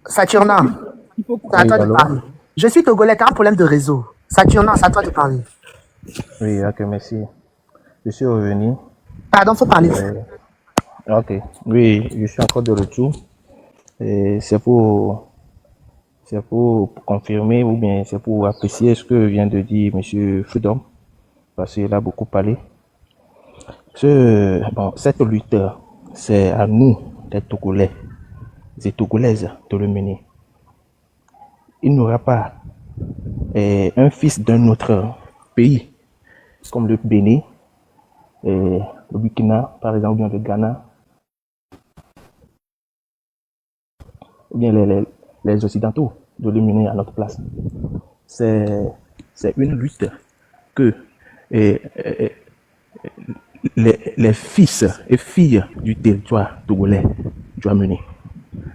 C: Saturnin. C'est à
D: Oui,
C: toi de
D: allô?
C: parler. Je suis togolais, t'as un problème de réseau. Saturnin, c'est à toi de parler.
D: Oui, ok, merci. Je suis revenu.
C: Pardon, faut parler.
D: Ok, oui, je suis encore de retour. Et c'est pour confirmer ou bien c'est pour apprécier ce que vient de dire M. Freedom, parce qu'il a beaucoup parlé. Cette lutte, c'est à nous, les Togolais, les Togolaises, de le mener. Il n'y aura pas un fils d'un autre pays, comme le Bénin, le Burkina, par exemple, ou bien le Ghana, ou bien les Occidentaux, de le mener à notre place. C'est une lutte que les fils et filles du territoire togolais doivent mener.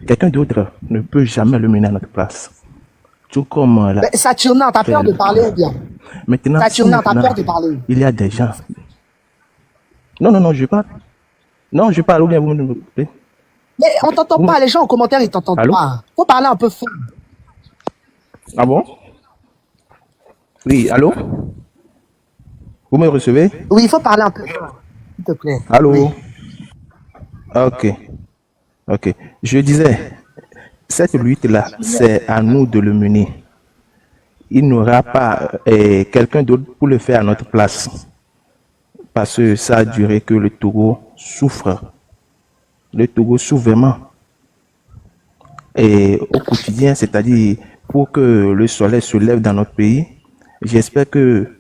D: Quelqu'un d'autre ne peut jamais le mener à notre place. Tout comme
C: Mais Saturnin, t'as peur de parler ou bien?
D: maintenant,
C: Saturnin, t'as peur de parler?
D: il y a des gens. Non, je parle. Non, je parle ou bien vous me plaît.
C: Mais on t'entend pas, les gens en commentaire, ils t'entendent
D: Allô?
C: pas. Faut parler un peu fort.
D: Ah bon? Oui, allô? Vous me recevez?
C: Oui, il faut parler un peu fort, s'il te plaît.
D: Allô?
C: Oui.
D: Ok. Je disais, cette lutte-là, c'est à nous de le mener. Il n'y aura pas quelqu'un d'autre pour le faire à notre place. Parce que ça a duré que le Togo souffre. Le Togo souffre vraiment. Et au quotidien, c'est-à-dire pour que le soleil se lève dans notre pays, j'espère que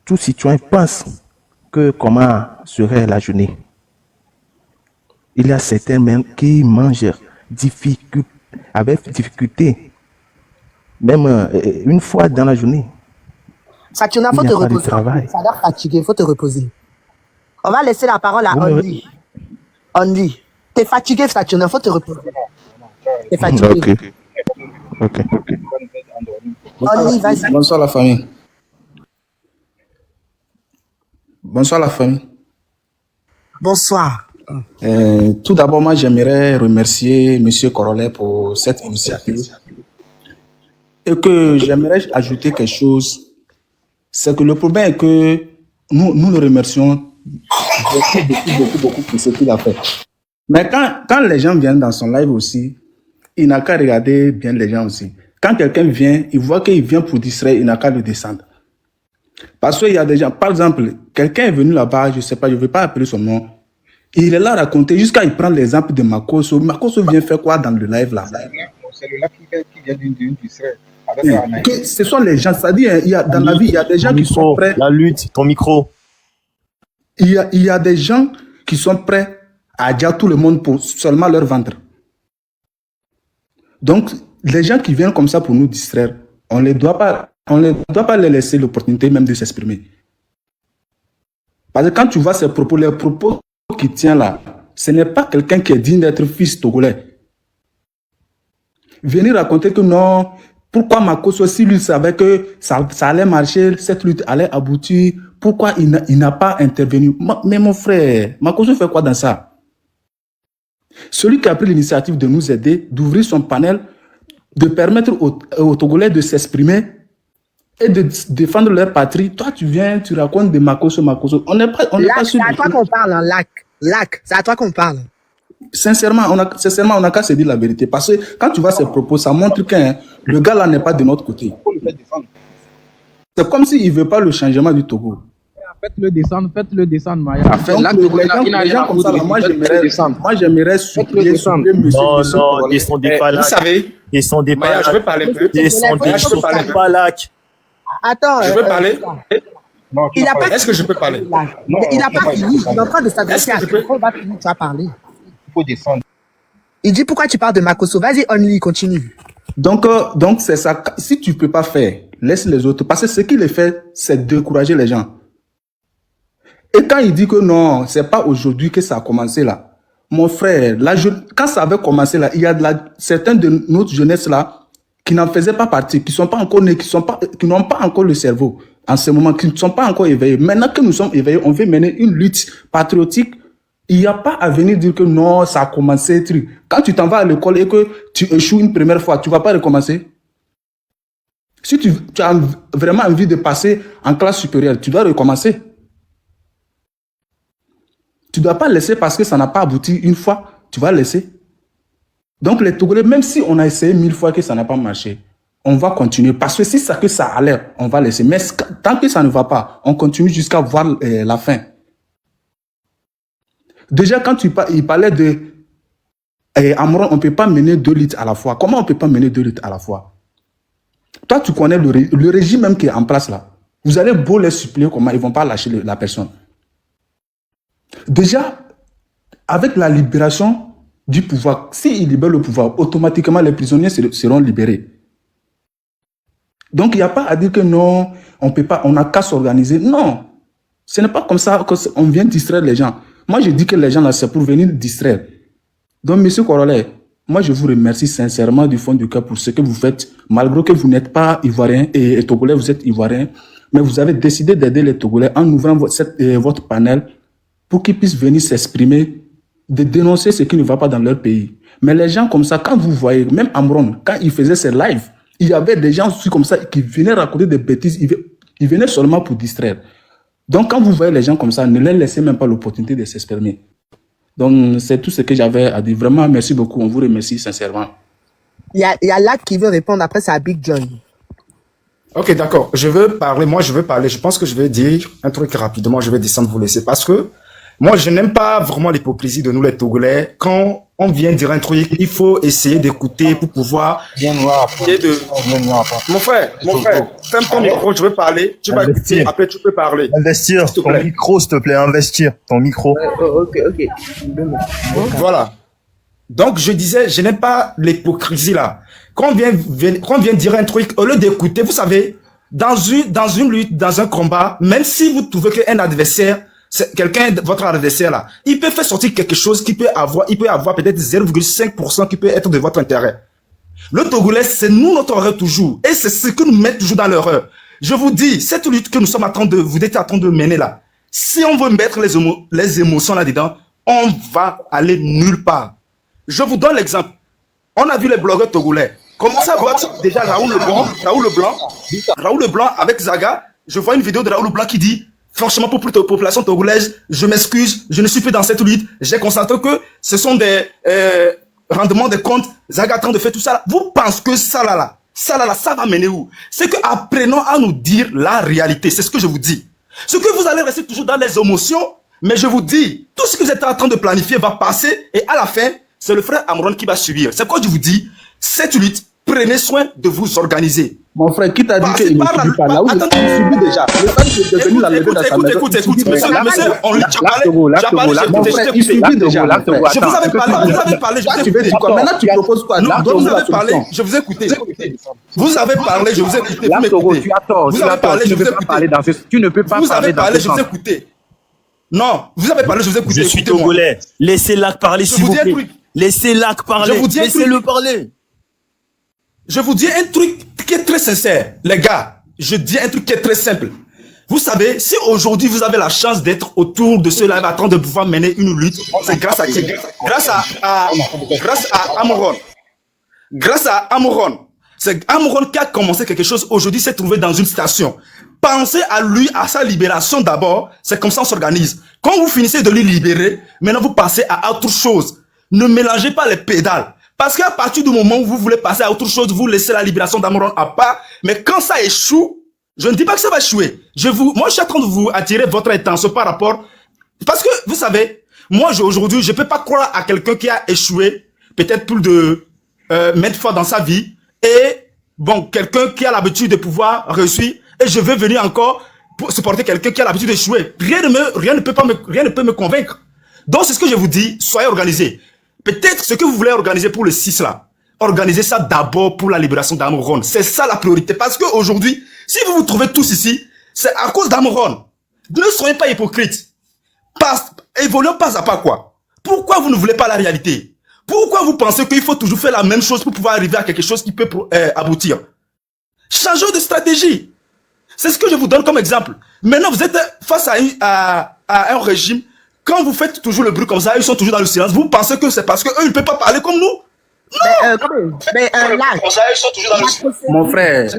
D: tout citoyen pense que comment serait la journée. Il y a certains même qui mangent avec difficulté, même une fois dans la journée.
C: Saturnin,
D: Il
C: faut
D: n'y
C: te
D: a pas de
C: reposer.
D: travail.
C: Ça a l'air fatigué, faut te reposer. On va laisser la parole à
D: Vous me-
C: Only. Only. T'es fatigué, Saturnin, faut te reposer. T'es fatigué.
D: Ok.
C: Only, vas-y.
B: Bonsoir la famille. Bonsoir la famille.
C: Bonsoir.
B: Tout d'abord, moi j'aimerais remercier Monsieur Corolet pour cette initiative. Et que j'aimerais ajouter quelque chose. C'est que le problème est que nous le remercions beaucoup pour ce qu'il a fait. Mais quand les gens viennent dans son live aussi, il n'a qu'à regarder bien les gens aussi. Quand quelqu'un vient, il voit qu'il vient pour distraire, il n'a qu'à le descendre. Parce qu'il y a des gens, par exemple, quelqu'un est venu là-bas, je ne sais pas, je ne vais pas appeler son nom. Il est là à raconter, jusqu'à il prend l'exemple de Makoso. Makoso vient faire quoi dans le live là?
H: C'est le là qui vient d'une distraire.
B: Que ce sont les gens, c'est-à-dire, dans la vie, il y a des gens qui sont prêts.
A: La lutte, ton micro.
B: Il y a des gens qui sont prêts à dire tout le monde pour seulement leur ventre. Donc, les gens qui viennent comme ça pour nous distraire, on ne doit pas les laisser l'opportunité même de s'exprimer. Parce que quand tu vois ces propos, les propos qu'il tient là, ce n'est pas quelqu'un qui est digne d'être fils togolais. Venir raconter que non, pourquoi Makoso, si lui savait que ça allait marcher, cette lutte allait aboutir, pourquoi il n'a pas intervenu? Mais mon frère, Makoso fait quoi dans ça? Celui qui a pris l'initiative de nous aider, d'ouvrir son panel, de permettre aux Togolais de s'exprimer et de défendre leur patrie. Toi, tu viens, tu racontes de Makoso. On n'est pas sûr.
C: C'est à toi qu'on parle, hein, Lac. C'est à toi qu'on parle.
B: Sincèrement, on n'a qu'à se dire la vérité. Parce que quand tu vois ses propos, ça montre que le gars là n'est pas de notre côté. C'est comme s'il ne veut pas le changement du Togo.
F: Faites-le descendre, Maya.
B: Donc, les gens comme ça, là, moi j'aimerais supplier
A: Non, descendez pas là.
H: Vous savez,
A: Descendez pas
H: Maya, je
A: là.
H: veux parler un peu.
A: Descendez
H: je peux parler.
A: pas là.
C: Attends.
H: Je veux parler. Non,
C: Il a pas
H: Est-ce que je peux parler?
C: Il n'a pas fini. Il est en train de s'adresser à toi. Il va finir, tu vas parler.
H: Il faut descendre.
C: Il dit pourquoi tu parles de Makoso. Vas-y, Only, continue.
B: Donc c'est ça. Si tu ne peux pas faire, laisse les autres. Parce que ce qu'il fait, c'est décourager les gens. Et quand il dit que non, c'est pas aujourd'hui que ça a commencé là. Mon frère, quand ça avait commencé là, il y a certains de notre jeunesse là
J: qui n'en faisaient pas partie, qui sont pas encore nés, qui n'ont pas encore le cerveau en ce moment, qui ne sont pas encore éveillés. Maintenant que nous sommes éveillés, on veut mener une lutte patriotique. Il n'y a pas à venir dire que non, ça a commencé, truc. Quand tu t'en vas à l'école et que tu échoues une première fois, tu vas pas recommencer. Si tu as vraiment envie de passer en classe supérieure, tu dois recommencer. Tu dois pas laisser parce que ça n'a pas abouti une fois, tu vas laisser. Donc les Togolais, même si on a essayé 1000 fois que ça n'a pas marché, on va continuer. Parce que si ça que ça a l'air, on va laisser. Mais tant que ça ne va pas, on continue jusqu'à voir la fin. Déjà, quand il parlait de Amron, on ne peut pas mener 2 luttes à la fois. Comment on ne peut pas mener 2 luttes à la fois? Toi, tu connais le régime même qui est en place là. Vous allez beau les supplier comment, ils ne vont pas lâcher la personne. Déjà, avec la libération du pouvoir, s'ils libèrent le pouvoir, automatiquement les prisonniers seront libérés. Donc, il n'y a pas à dire que non, on peut pas, on n'a qu'à s'organiser. Non, ce n'est pas comme ça qu'on vient distraire les gens. Moi, je dis que les gens là, c'est pour venir distraire. Donc, monsieur Corollaire, moi, je vous remercie sincèrement du fond du cœur pour ce que vous faites, malgré que vous n'êtes pas ivoirien et Togolais, vous êtes ivoirien, mais vous avez décidé d'aider les Togolais en ouvrant votre panel pour qu'ils puissent venir s'exprimer, de dénoncer ce qui ne va pas dans leur pays. Mais les gens comme ça, quand vous voyez, même Amron, quand il faisait ses lives, il y avait des gens comme ça qui venaient raconter des bêtises, ils venaient seulement pour distraire. Donc quand vous voyez les gens comme ça, ne leur laissez même pas l'opportunité de s'exprimer. Donc c'est tout ce que j'avais à dire. Vraiment, merci beaucoup, on vous remercie sincèrement.
C: Il y a Lac qui veut répondre, après c'est à Big John.
B: Ok, d'accord. Je veux parler. Je pense que je vais dire un truc rapidement. Je vais descendre vous laisser parce que moi, je n'aime pas vraiment l'hypocrisie de nous les Togolais. Quand on vient dire un truc, il faut essayer d'écouter pour pouvoir... Mon frère, ferme ton micro, je veux parler. Tu vas écouter, après tu peux parler.
K: Investir, ton micro, s'il te plaît, investir ton micro.
C: Ok.
B: Voilà. Donc, je disais, je n'aime pas l'hypocrisie là. Quand on vient dire un truc, au lieu d'écouter, vous savez, dans une lutte, dans un combat, même si vous trouvez qu'un adversaire, quelqu'un, votre adversaire là, il peut faire sortir quelque chose il peut avoir peut-être 0,5% qui peut être de votre intérêt. Le Togolais, c'est nous notre erreur toujours. Et c'est ce que nous mettons toujours dans l'erreur. Je vous dis, cette lutte que nous sommes vous êtes en train de mener là, si on veut mettre les émotions là-dedans, on va aller nulle part. Je vous donne l'exemple. On a vu les blogueurs togolais. Comment ça va déjà Raoul Leblanc avec Zaga. Je vois une vidéo de Raoul Leblanc qui dit franchement, pour la population togolaise, je m'excuse, je ne suis plus dans cette lutte. J'ai constaté que ce sont des rendements de comptes. Zaga est en train de faire tout ça. Vous pensez que ça va mener où? C'est que apprenons à nous dire la réalité. C'est ce que je vous dis. Ce que vous allez rester toujours dans les émotions, mais je vous dis, tout ce que vous êtes en train de planifier va passer et à la fin, c'est le frère Amron qui va subir. C'est quoi je vous dis? Cette lutte, prenez soin de vous organiser.
J: Mon frère, qui t'a dit qu'il ne subit pas là où il subit déjà? Le fait que de venir la lever dans sa maison.
B: Écoute, monsieur, on lui a parlé.
J: Il subit déjà.
B: Je vous avais parlé,
J: tu veux dire quoi? Maintenant, tu proposes quoi?
B: Vous avez parlé, je vous ai écouté. Vous avez parlé, je vous ai écouté.
F: Tu as tort. Vous avez parlé, je vous ai écouté. Tu ne peux pas parler dans ce sens.
B: Je vous ai écouté. Non, vous avez parlé, je vous ai écouté.
I: Je suis Togolais. Laissez Lac parler, s'il vous plaît. Laissez Lac parler. Laissez-le parler.
B: Je vous dis un truc qui est très sincère. Les gars, je dis un truc qui est très simple. Vous savez, si aujourd'hui vous avez la chance d'être autour de ceux-là en train de pouvoir mener une lutte, c'est grâce à qui? Grâce à Amron. Grâce à Amron. C'est Amron qui a commencé quelque chose. Aujourd'hui, s'est trouvé dans une station. Pensez à lui, à sa libération d'abord. C'est comme ça qu'on s'organise. Quand vous finissez de lui libérer, maintenant vous passez à autre chose. Ne mélangez pas les pédales. Parce qu'à partir du moment où vous voulez passer à autre chose, vous laissez la libération d'Amron à part. Mais quand ça échoue, je ne dis pas que ça va échouer. Moi, je suis en train de vous attirer votre attention par rapport... Parce que, vous savez, moi, aujourd'hui, je ne peux pas croire à quelqu'un qui a échoué, peut-être plus de maintes fois dans sa vie, et bon, quelqu'un qui a l'habitude de pouvoir réussir, et je veux venir encore pour supporter quelqu'un qui a l'habitude d'échouer. Rien ne peut me convaincre. Donc, c'est ce que je vous dis, soyez organisés. Peut-être ce que vous voulez organiser pour le 6 là, organisez ça d'abord pour la libération d'Amron. C'est ça la priorité. Parce qu'aujourd'hui, si vous vous trouvez tous ici, c'est à cause d'Amron. Ne soyez pas hypocrites. Évoluons pas à pas quoi. Pourquoi vous ne voulez pas la réalité? Pourquoi vous pensez qu'il faut toujours faire la même chose pour pouvoir arriver à quelque chose qui peut aboutir? Changeons de stratégie. C'est ce que je vous donne comme exemple. Maintenant, vous êtes face à un régime. Quand vous faites toujours le bruit comme ça, ils sont toujours dans le silence. Vous pensez que c'est parce qu'eux, ils ne peuvent pas parler comme nous? Non.
J: Mon frère,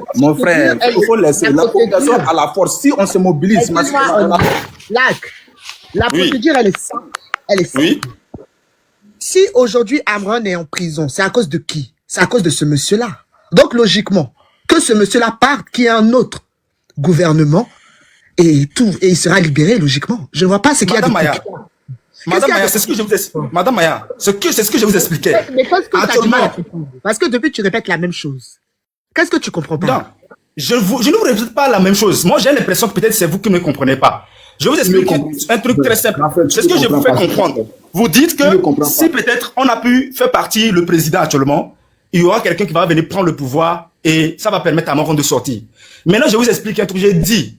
J: il faut laisser la population à la force. Si on se mobilise,
C: la procédure, elle est simple. Elle est simple.
B: Oui.
C: Si aujourd'hui Amron est en prison, c'est à cause de qui? C'est à cause de ce monsieur-là. Donc logiquement, que ce monsieur-là parte, qu'il y ait un autre gouvernement et tout, et il sera libéré logiquement. Je ne vois pas ce qu'il y a de
B: Madame Maya, c'est ce que je vous expliquais. Madame Maya, c'est ce que je vous expliquais.
C: Mais qu'est-ce que tu as du mal à comprendre? Parce que depuis tu répètes la même chose. Qu'est-ce que tu comprends pas?
B: Non, je ne vous répète pas la même chose. Moi, j'ai l'impression que peut-être c'est vous qui ne comprenez pas. Je vais vous expliquer un truc très simple. C'est ce que je vous fais comprendre. Vous dites que si peut-être on a pu faire partie le président actuellement, il y aura quelqu'un qui va venir prendre le pouvoir et ça va permettre à Amron de sortir. Maintenant, je vais vous expliquer un truc. J'ai dit,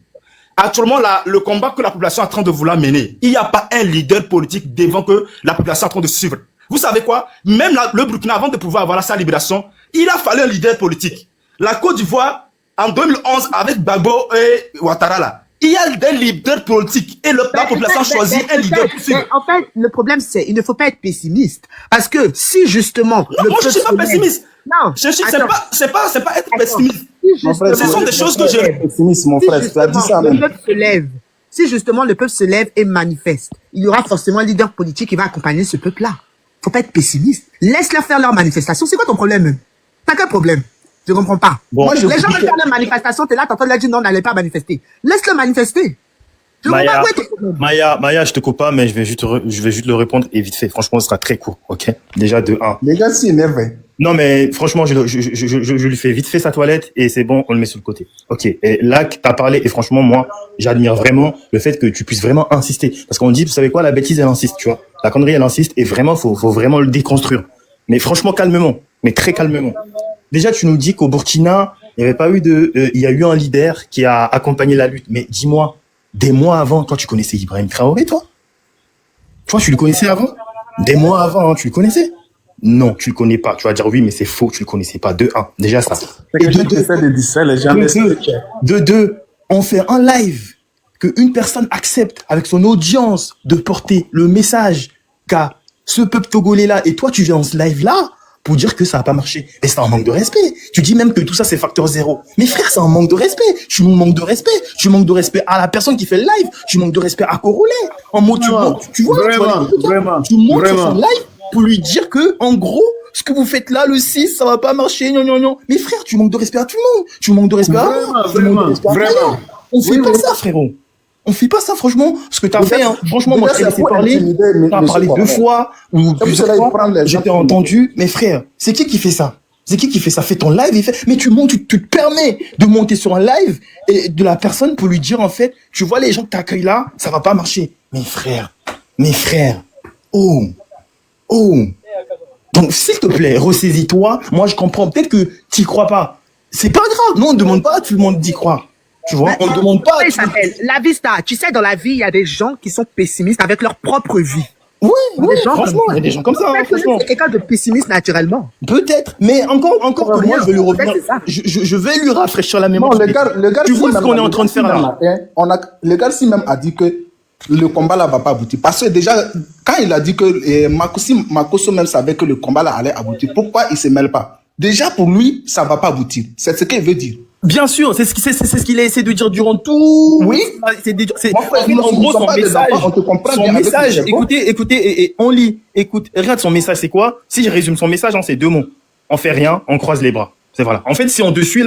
B: actuellement, le combat que la population est en train de vouloir mener, il n'y a pas un leader politique devant que la population est en train de suivre. Vous savez quoi? Même le Burkina, avant de pouvoir avoir sa libération, il a fallu un leader politique. La Côte d'Ivoire, en 2011, avec Gbagbo et Ouattara, là, il y a des leaders politiques et la population choisit un leader politique.
C: En fait, le problème, c'est il ne faut pas être pessimiste. Parce que si justement...
B: Non, moi, je ne suis pas pessimiste. Non, c'est pas être pessimiste. Ce sont des choses que je...
J: pessimiste, mon frère, tu as dit ça même.
C: Le peuple se lève. Si justement le peuple se lève et manifeste, il y aura forcément un leader politique qui va accompagner ce peuple-là. Faut pas être pessimiste. Laisse-leur faire leur manifestation. C'est quoi ton problème même? T'as quel problème? Je comprends pas. Bon, les gens veulent faire leur manifestation, t'es là, t'entends leur dire non, n'allez pas manifester. Laisse-le manifester.
K: Maya, je te coupe pas, mais je vais juste le répondre et vite fait. Franchement, ce sera très court, ok? Déjà de 1.
J: Les gars, c'est énervé.
K: Non, mais franchement, je lui fais vite fait sa toilette et c'est bon, on le met sur le côté. Ok. Et là, t'as parlé et franchement, moi, j'admire vraiment le fait que tu puisses vraiment insister. Parce qu'on dit, vous savez quoi, la bêtise, elle insiste, tu vois. La connerie, elle insiste et vraiment, faut vraiment le déconstruire. Mais franchement, calmement. Mais très calmement. Déjà, tu nous dis qu'au Burkina, il y a eu un leader qui a accompagné la lutte. Mais dis-moi, des mois avant, toi, tu connaissais Ibrahim Traoré, toi? Toi, tu le connaissais avant? Des mois avant, hein, tu le connaissais? Non, tu le connais pas. Tu vas dire oui, mais c'est faux, tu le connaissais pas. De 1, déjà ça.
J: Et
K: de 2, on fait un live qu'une personne accepte avec son audience de porter le message qu'a ce peuple togolais-là. Et toi, tu viens en ce live-là pour dire que ça n'a pas marché. Et c'est un manque de respect. Tu dis même que tout ça, c'est facteur 0. Mais frère, c'est un manque de respect. Tu manques de respect. Tu manques de respect à la personne qui fait le live. Tu manques de respect à Corolet. En mot, tu montes sur son live pour lui dire que, en gros, ce que vous faites là, le 6, ça va pas marcher, non. Mais frère, tu manques de respect à tout le monde. Tu manques de respect à moi. Vraiment. On fait pas ça, frérot. On fait pas ça, franchement. Ce que t'as fait, hein. Franchement, moi, je t'ai laissé parler. T'as parlé 2 fois ou plusieurs fois. J'étais entendu. Mais frère, c'est qui fait ça? C'est qui fait ça? Fais ton live, mais tu te permets de monter sur un live et de la personne pour lui dire, en fait, tu vois les gens que t'accueilles là, ça va pas marcher. Mes frères. Oh. Donc, s'il te plaît, ressaisis-toi. Moi, je comprends. Peut-être que t'y crois pas. C'est pas grave. Non, on ne demande pas à tout le monde d'y croire. Tu vois, on ne demande pas.
C: Ça s'appelle la vista. Tu sais, dans la vie, il y a des gens qui sont pessimistes avec leur propre vie.
K: Oui, franchement, il y a des gens comme ça. Franchement,
C: c'est quelqu'un de pessimiste naturellement.
K: Peut-être, mais encore que moi, je vais lui revenir. Je vais lui rafraîchir la mémoire.
J: Non, le gars,
K: tu vois ce qu'on est en train de faire là.
J: Le gars, si même a dit que le combat là va pas aboutir. Parce que déjà, quand il a dit que Makosso même savait que le combat là allait aboutir, pourquoi il se mêle pas? Déjà, pour lui, ça va pas aboutir. C'est ce qu'il veut dire.
K: Bien sûr, c'est ce qu'il a essayé de dire durant tout.
J: Oui.
K: En gros, son message, écoutez, et on lit. Écoute, regarde son message, c'est quoi? Si je résume son message, c'est 2 mots. On fait rien, on croise les bras. C'est voilà. En fait, si on te suit,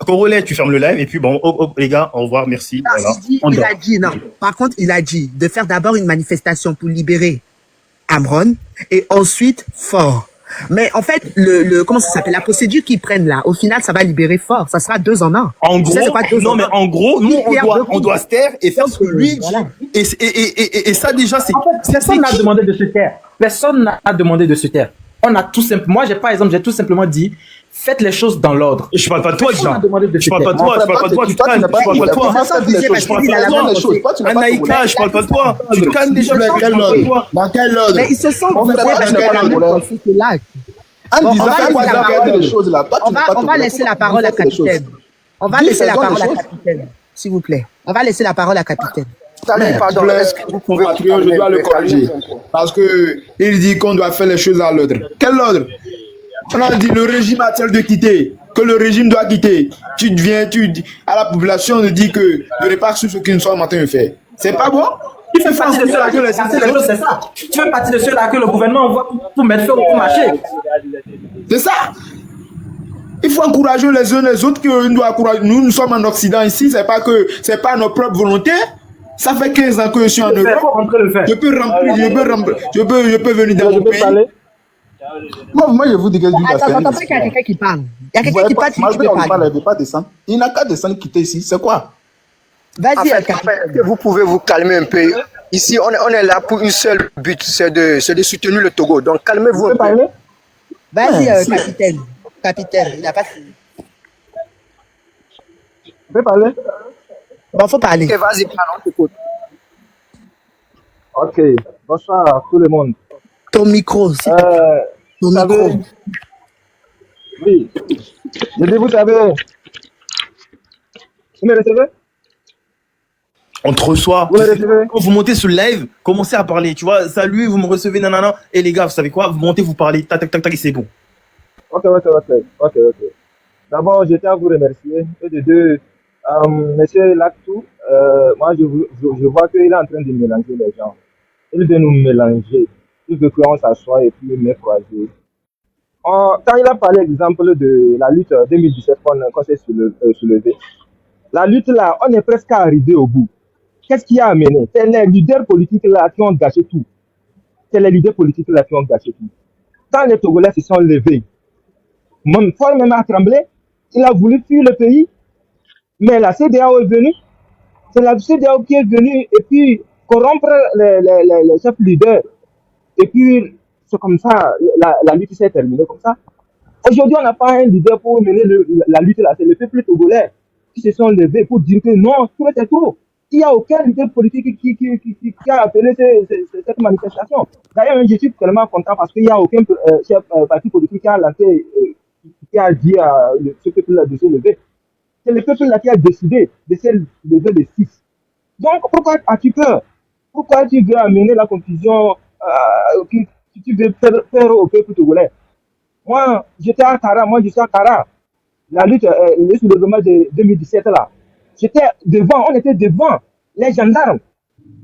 K: Corolet, tu fermes le live et puis bon, les gars, au revoir, merci. Voilà.
C: Par contre, il a dit de faire d'abord une manifestation pour libérer Amron et ensuite Fort. Mais en fait, comment ça s'appelle? La procédure qu'ils prennent là, au final, ça va libérer Fort. Ça sera 2 en 1.
K: En gros, nous, on doit se taire et faire ce que lui dit. Et ça, déjà, c'est.
E: Personne n'a demandé de se taire. Personne n'a demandé de se taire. on a tout simplement, par exemple, j'ai tout simplement dit, faites les choses dans l'ordre.
A: Je parle pas de toi,
E: Personne
A: déjà.
E: n'a demandé de
A: Je parle pas de toi, je parle pas de toi, tu te calmes. Je parle pas de toi. Je parle pas de toi. Anaïka, je parle pas de toi. Tu te calmes déjà.
K: Dans quel ordre? Dans quel ordre?
C: Mais ils se sentent
K: On fait
C: visés
K: pas
C: parce
K: dans
C: qu'on a
K: quel
C: même
K: ordre?
C: pensé que là.
K: En
C: Bon,
K: disant
C: on va
K: que quoi,
C: laisser la
K: regarder
C: parole.
K: les choses là. Toi, tu n'es pas
C: On va
K: togolais.
C: laisser la parole à
K: Faut faire les choses.
C: capitaine. On va
K: Dis,
C: laisser la
K: faisons les
C: parole à
K: choses.
C: capitaine, s'il vous plaît. On va laisser la parole à capitaine.
K: Mais, pardon, est-ce que vous pouvez je dois le corriger. Parce que il dit qu'on doit faire les choses à l'ordre. Quel ordre? On a dit le régime a-t-il de quitter? Que le régime doit quitter. Tu viens, tu dis à la population de dire que de ne pas sur ce qu'ils sont en train de faire. C'est pas bon?
E: Tu fais partie de ceux-là que les choses, c'est ça. Tu fais partie de ceux-là que le gouvernement envoie pour mettre feu au marché.
K: C'est ça. Il faut encourager les uns les autres que nous encourager. Nous sommes en Occident ici, c'est pas notre propre volonté. Ça fait 15 ans que je suis en Europe. Je peux remplir, je peux venir dans mon pays. Moi, je vous dis que
C: Attends, qu'il y a quelqu'un qui parle. Il y a quelqu'un qui parle,
K: moi,
C: tu peux parler.
K: je ne vais pas descendre. Il n'a qu'à descendre, quitter ici. C'est quoi?
C: Vas-y,
L: vous pouvez vous calmer un peu. Ici, on est là pour une seule but, c'est de soutenir le Togo. Donc, calmez-vous un peu.
C: Vas-y, capitaine. Capitaine, il n'a pas fini.
L: Tu peux parler?
C: Bon, faut parler.
L: Ok, vas-y, parle, on t'écoute.
M: Ok, bonsoir à tout le monde.
C: Ton micro, c'est ton micro.
M: Oui, je dis, vous savez, vous me recevez?
A: On te reçoit.
M: Vous me recevez?
A: Quand vous montez sur le live, commencez à parler. Tu vois, salut, vous me recevez, nanana. Et les gars, vous savez quoi? Vous montez, vous parlez. Tac, tac, tac, tac, et c'est bon.
M: Ok. D'abord, je tiens à vous remercier. Et de deux, monsieur Lactou, moi, je vois qu'il est en train de mélanger les gens. Il veut nous mélanger. Il veut qu'on s'assoie et puis me croiser. Quand il a parlé, exemple, de la lutte 2017 qu'on s'est soulevé, la lutte là, on est presque arrivé au bout. Qu'est-ce qui a amené? C'est les leaders politiques là qui ont gâché tout. Quand les Togolais se sont levés, Paul même a tremblé, il a voulu fuir le pays, mais la CEDEAO est venue. C'est la CEDEAO qui est venue et puis corrompre les chefs leaders. Et puis, c'est comme ça, la lutte s'est terminée comme ça. Aujourd'hui, on n'a pas un leader pour mener la lutte là, c'est le peuple togolais qui se sont levés pour dire que non, tout est trop. Il n'y a aucun leader politique qui a appelé cette manifestation. D'ailleurs, je suis tellement content parce qu'il n'y a aucun parti politique qui a lancé, qui a dit à ce peuple-là de se lever. C'est le peuple-là qui a décidé de se lever de 6. Donc, pourquoi as-tu peur? Pourquoi tu veux amener la confusion que tu veux faire au peuple togolais? Moi, j'étais à Kara, je suis à Kara. La lutte, le soulèvement de 2017 là. On était devant les gendarmes.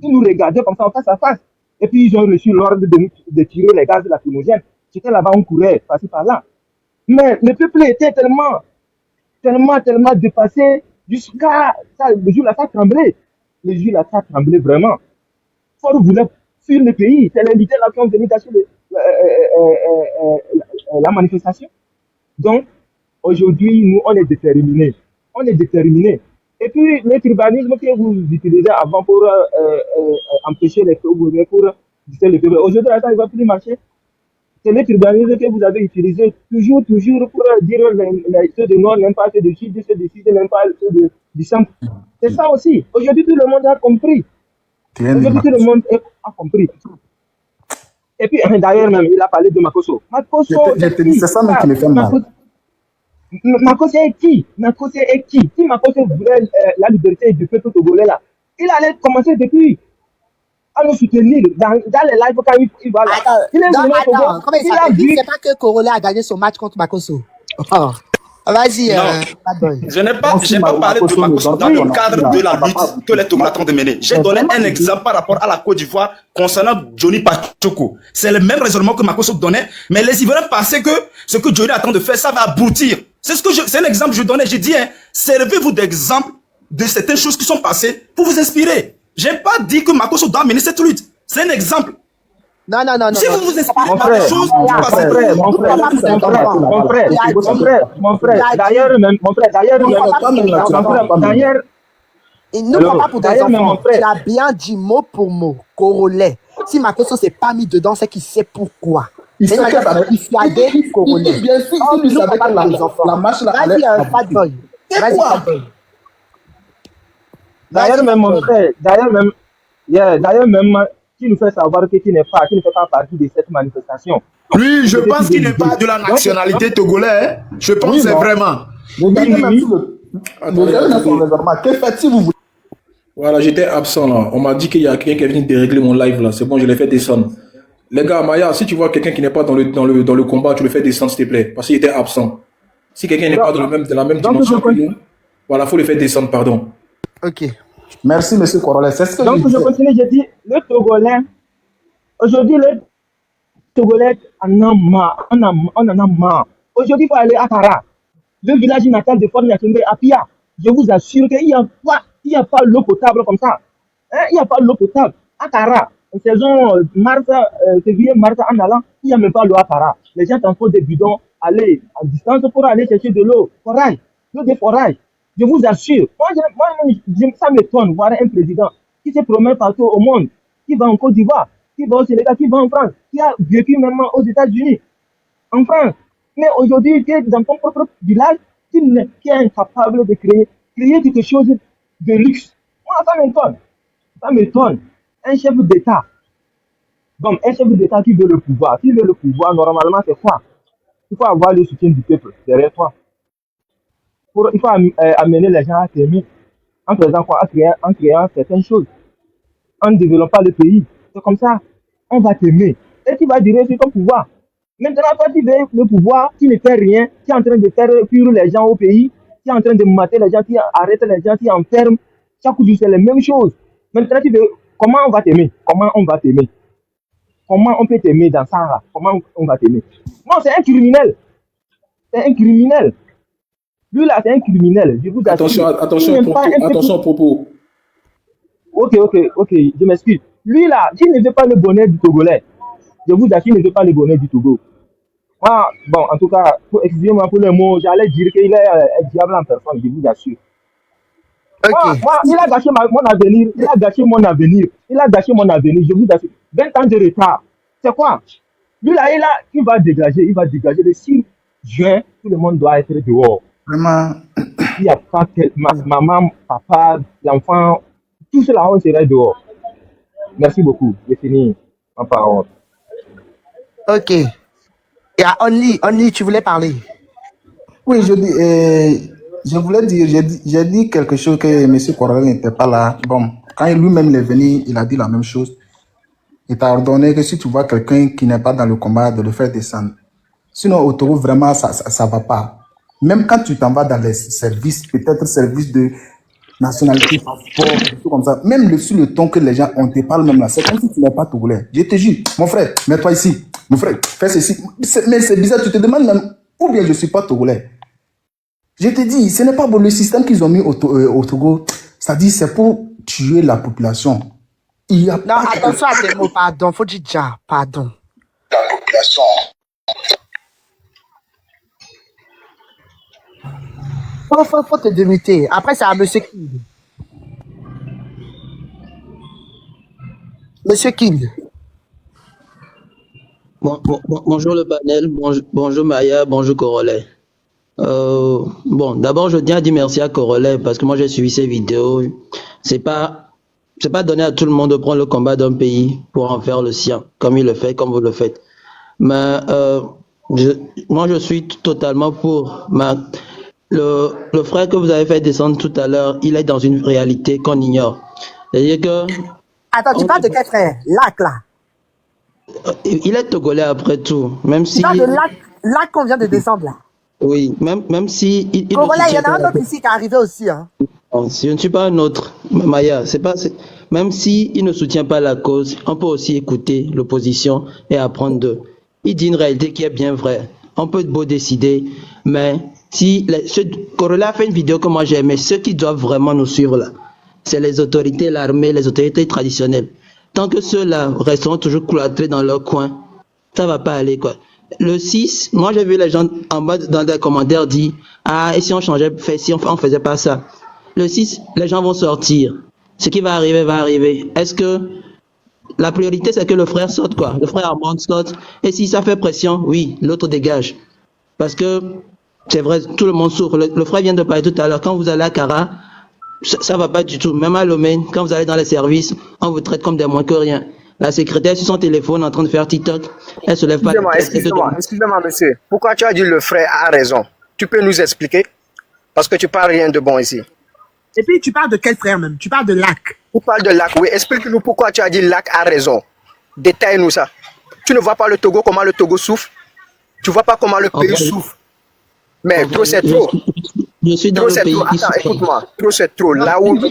M: Ils nous regardaient comme ça, face à face. Et puis, ils ont reçu l'ordre de tirer les gaz lacrymogènes. J'étais là-bas, on courait, par-ci, par-là. Mais le peuple était tellement dépassé jusqu'à ça. Le jour-là, ça tremblait. Vraiment. Fort voulait fuir le pays. C'est les leaders là qui ont venu gâcher la manifestation. Donc, aujourd'hui, nous, on est déterminés. Et puis, le tribalisme que vous utilisez avant pour empêcher les Togolais, pour distraire le peuple, aujourd'hui, ça ne va plus marcher. C'est le tribalisme que vous avez utilisé toujours pour dire ceux de Nord n'aiment pas ceux de Sud, ceux de Sud n'aiment pas ceux du Centre. C'est ça aussi. Aujourd'hui, tout le monde a compris. Et puis, d'ailleurs, même, il a parlé de Makosso.
K: C'est ça même qui me fait mal.
L: Makosso est qui? Si Makosso voulait la liberté du peuple togolais là, il allait commencer depuis à nous soutenir dans les lives quand il va là.
C: Attends, comment il dit? C'est pas que Corolla a gagné son match contre Makosso. Oh. Vas-y,
B: je n'ai pas parlé de Makosso dans le cadre de la lutte que les Togolais ont de mener. J'ai donné un exemple par rapport à la Côte d'Ivoire concernant Johnny Pachoko. C'est le même raisonnement que Makosso donnait, mais les Ivoiriens pensaient que ce que Johnny attend de faire, ça va aboutir. C'est un exemple que je donnais. J'ai dit, servez-vous d'exemple de certaines choses qui sont passées pour vous inspirer. J'ai pas dit que Makosso doit mener cette lutte. C'est un exemple.
C: Non.
B: Si vous vous inspirez par des choses,
L: mon frère, d'ailleurs,
C: il ne prend pas pour des enfants. Tu as bien dit mot pour mot, Corollais. Si Makosso s'est pas mis dedans, c'est qu'il sait pourquoi.
J: Il
C: Mais
J: sait que ça...
C: il y a des Congolais.
J: Bien sûr,
C: Oh,
J: il lui
C: nous,
J: savait
C: on va
J: que
C: pas les enfants.
J: la marche là
C: Vas-y,
J: allait
C: Fat
J: aboutir.
C: Boy.
J: C'est
C: Vas-y,
J: quoi?
C: Fat Boy.
L: D'ailleurs,
C: Vas-y,
L: même
C: Fat
L: mon
C: Boy.
L: frère, d'ailleurs même, qui nous fait savoir que qui ne fait pas partie de cette manifestation.
K: Oui, je
L: Peut-être
K: pense
L: qu'il
K: qu'il n'est
L: est
K: pas de la
L: donc,
K: nationalité togolais. Hein. Je pense
J: Oui,
K: c'est
J: non.
K: vraiment.
J: Regardez
L: oui,
J: même
L: oui.
J: sur le...
F: Attendez,
J: Regardez même son
F: attendez.
J: raisonnement. Que faites si vous voulez?
F: Voilà, j'étais absent là. On m'a dit qu'il y a quelqu'un qui est venu dérégler mon live là. C'est bon, je l'ai fait descendre. Les gars, Maya, si tu vois quelqu'un qui n'est pas dans le combat, tu le fais descendre s'il te plaît. Parce qu'il était absent. Si quelqu'un n'est pas de la même
L: Donc,
F: dimension que nous, voilà, faut le faire descendre, pardon.
C: Ok.
J: Merci, monsieur Corolla. C'est ce que
L: donc
J: je
L: je
J: disais.
L: continue, je dis, le Togolais, aujourd'hui, le Togolais en a marre, on en a marre. Aujourd'hui, il faut aller à Kara, le village natal de Fort Nyakembe, à Pia. Je vous assure qu'il n'y a pas l'eau potable comme ça. Hein, il n'y a pas l'eau potable. À Kara, en saison mars, février, mars, en allant, il n'y a même pas l'eau à Kara. Les gens transportent des bidons, aller à distance pour aller chercher de l'eau, forage, l'eau de forage. Je vous assure, ça m'étonne voir un président qui se promène partout au monde, qui va en Côte d'Ivoire, qui va au Sénégal, qui va en France, qui a vécu même aux États-Unis, en France. Mais aujourd'hui, tu es dans ton propre village, qui est incapable de créer quelque chose de luxe. Moi, ça m'étonne. Ça m'étonne. Un chef d'État, donc un chef d'État qui veut le pouvoir, normalement, c'est quoi? Il faut avoir le soutien du peuple derrière toi. Il faut amener les gens à t'aimer en faisant quoi? En créant certaines choses, en développant le pays. C'est comme ça, on va t'aimer. Et tu vas durer sur ton pouvoir. Maintenant, toi, tu veux le pouvoir, tu ne fais rien, tu es en train de faire fuir les gens au pays, tu es en train de mater les gens, tu arrêtes les gens, tu enfermes. Chaque jour, c'est les mêmes choses. Maintenant, tu veux, comment on va t'aimer? Comment on va t'aimer? Comment on peut t'aimer dans ça là? Comment on va t'aimer? Non, c'est un criminel. C'est un criminel. Lui là, c'est un criminel. Je vous assure.
F: Attention aux propos.
L: Ok, je m'excuse. Lui là, il ne veut pas le bonheur du Togolais. Je vous assure, il ne veut pas le bonheur du Togo. Moi, bon, en tout cas, excusez-moi pour les mots, j'allais dire qu'il est un diable en personne, je vous assure.
C: Ok.
L: Moi, il a gâché mon avenir, il a gâché mon avenir, je vous assure. 20 ans de retard. C'est quoi? Lui là, il va dégager le 6 juin, tout le monde doit être dehors.
J: Vraiment.
L: Il n'y a pas que maman, papa, l'enfant, tout cela, on serait dehors. Merci beaucoup, j'ai fini ma parole.
C: Ok. Et à Only, tu voulais parler.
J: Oui, je voulais dire, j'ai dit quelque chose que M. Corolla n'était pas là. Bon, quand lui-même est venu, il a dit la même chose. Il t'a ordonné que si tu vois quelqu'un qui n'est pas dans le combat, de le faire descendre. Sinon, au Togo, vraiment, ça va pas. Même quand tu t'en vas dans les services, peut-être services de nationalité, passeport, tout comme ça, même sur le ton que les gens, on te parle même là, c'est comme si tu n'es pas togolais. Je te jure, mon frère, mets-toi ici. Mon frère, fais ceci. Mais c'est bizarre, tu te demandes même, ou bien je ne suis pas togolais. Je te dis, ce n'est pas bon. Le système qu'ils ont mis au Togo, c'est-à-dire c'est pour tuer la population. Il y a
C: Non,
J: pas de-
C: attention à tes mots, pardon. Faut dire déjà, pardon.
J: la population.
C: Faut te démuter. Après, c'est à Monsieur King. Monsieur King.
N: Bonjour le panel, bonjour Maya, bonjour Corolet. Bon, d'abord je tiens à dire merci à Corolet parce que moi j'ai suivi ses vidéos. C'est pas donné à tout le monde de prendre le combat d'un pays pour en faire le sien, comme il le fait, comme vous le faites. Mais moi je suis totalement pour. Le frère que vous avez fait descendre tout à l'heure, il est dans une réalité qu'on ignore. C'est-à-dire que
C: Attends, tu parles de quel frère? Lac, là.
N: il est togolais après tout, même
C: Tu
N: si.
C: parles de Lac qu'on vient de descendre, là.
N: Oui, même si il ne
C: Corolla, il y
N: soutient
C: en a
N: pas
C: un
N: la
C: autre ici qui est arrivé aussi, hein.
N: cause. Si je ne suis pas un autre, Maya, même si il ne soutient pas la cause, on peut aussi écouter l'opposition et apprendre d'eux. Il dit une réalité qui est bien vraie. On peut beau décider, mais Corolla a fait une vidéo que moi j'ai aimé. Ceux qui doivent vraiment nous suivre là, c'est les autorités, l'armée, les autorités traditionnelles. Tant que ceux-là resteront toujours cloîtrés dans leur coin, ça va pas aller quoi. Le 6, moi j'ai vu les gens en bas dans des commentaires dire ah et si on changeait, si on faisait pas ça. Le 6, les gens vont sortir. Ce qui va arriver va arriver. Est-ce que La priorité, c'est que le frère sorte, quoi. Le frère Armand sorte. Et si ça fait pression, oui, l'autre dégage. Parce que, c'est vrai, tout le monde souffre. Le frère vient de parler tout à l'heure. Quand vous allez à Cara, ça va pas du tout. Même à Lomé, quand vous allez dans les services, on vous traite comme des moins que rien. La secrétaire sur son téléphone en train de faire TikTok, elle se lève pas.
L: Excusez-moi, monsieur. Pourquoi tu as dit le frère a raison? Tu peux nous expliquer? Parce que tu parles rien de bon ici.
C: Et puis, tu parles de quel frère même? Tu parles de Lac.
L: Tu parles de Lac, oui. Explique-nous pourquoi tu as dit Lac a raison. Détaille-nous ça. Tu ne vois pas le Togo, comment le Togo souffre? Tu vois pas comment le pays souffre? Mais trop, c'est trop.
N: Je suis dans
L: trop,
N: le
L: c'est
N: pays
L: trop.
N: qui
L: Attends,
N: souffre.
L: écoute-moi. Trop, c'est trop. Là où on veut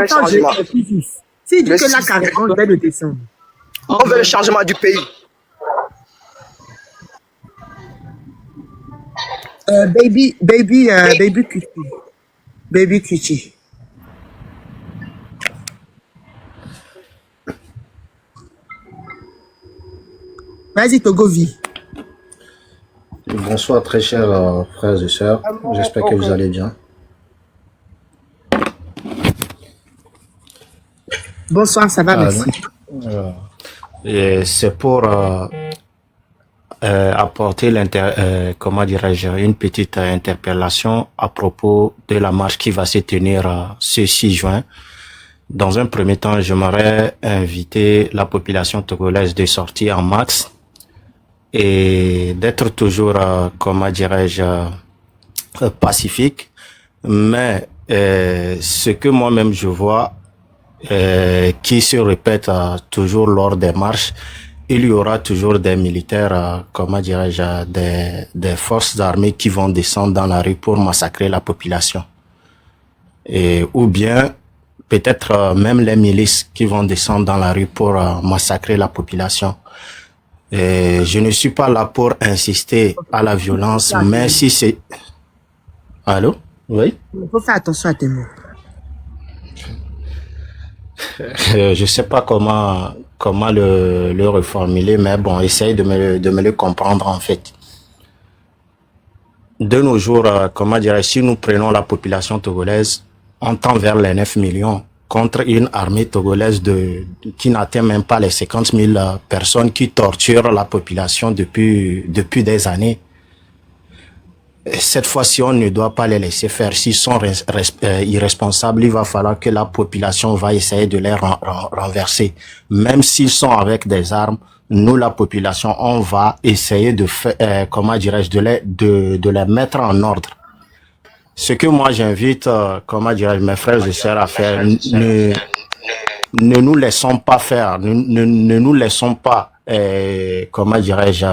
L: un changement.
C: Si dit que Lac a raison, je vais le descendre.
L: On veut le changement du pays.
C: Baby Cutie. Baby Cutie. Vas-y, Togo, vie.
O: Bonsoir très chers frères et sœurs, j'espère que vous allez bien.
C: Bonsoir, ça va, merci.
O: Et c'est pour apporter comment dirais-je, une petite interpellation à propos de la marche qui va se tenir ce 6 juin. Dans un premier temps, j'aimerais inviter la population togolaise de sortir en masse et d'être toujours, comment dirais-je, pacifique. Mais ce que moi-même je vois, qui se répète toujours lors des marches, il y aura toujours des militaires, comment dirais-je, des forces armées qui vont descendre dans la rue pour massacrer la population. Et, ou bien, peut-être même les milices qui vont descendre dans la rue pour massacrer la population. Et je ne suis pas là pour insister à la violence, mais si c'est... Allô? Oui?
C: Il faut faire attention à tes mots.
O: Je sais pas comment le reformuler, mais bon, essaye de me le comprendre en fait. De nos jours, comment dire, si nous prenons la population togolaise, on tend vers les 9 millions contre une armée togolaise qui n'atteint même pas les 50 000 personnes qui torturent la population depuis des années. Cette fois-ci, on ne doit pas les laisser faire. S'ils sont irresponsables, il va falloir que la population va essayer de les renverser. Même s'ils sont avec des armes, nous, la population, on va essayer de faire, comment dirais-je, de les mettre en ordre. Ce que moi j'invite, comment dirais-je, mes frères et sœurs à faire, ne nous laissons pas faire, ne nous laissons pas, comment dirais-je,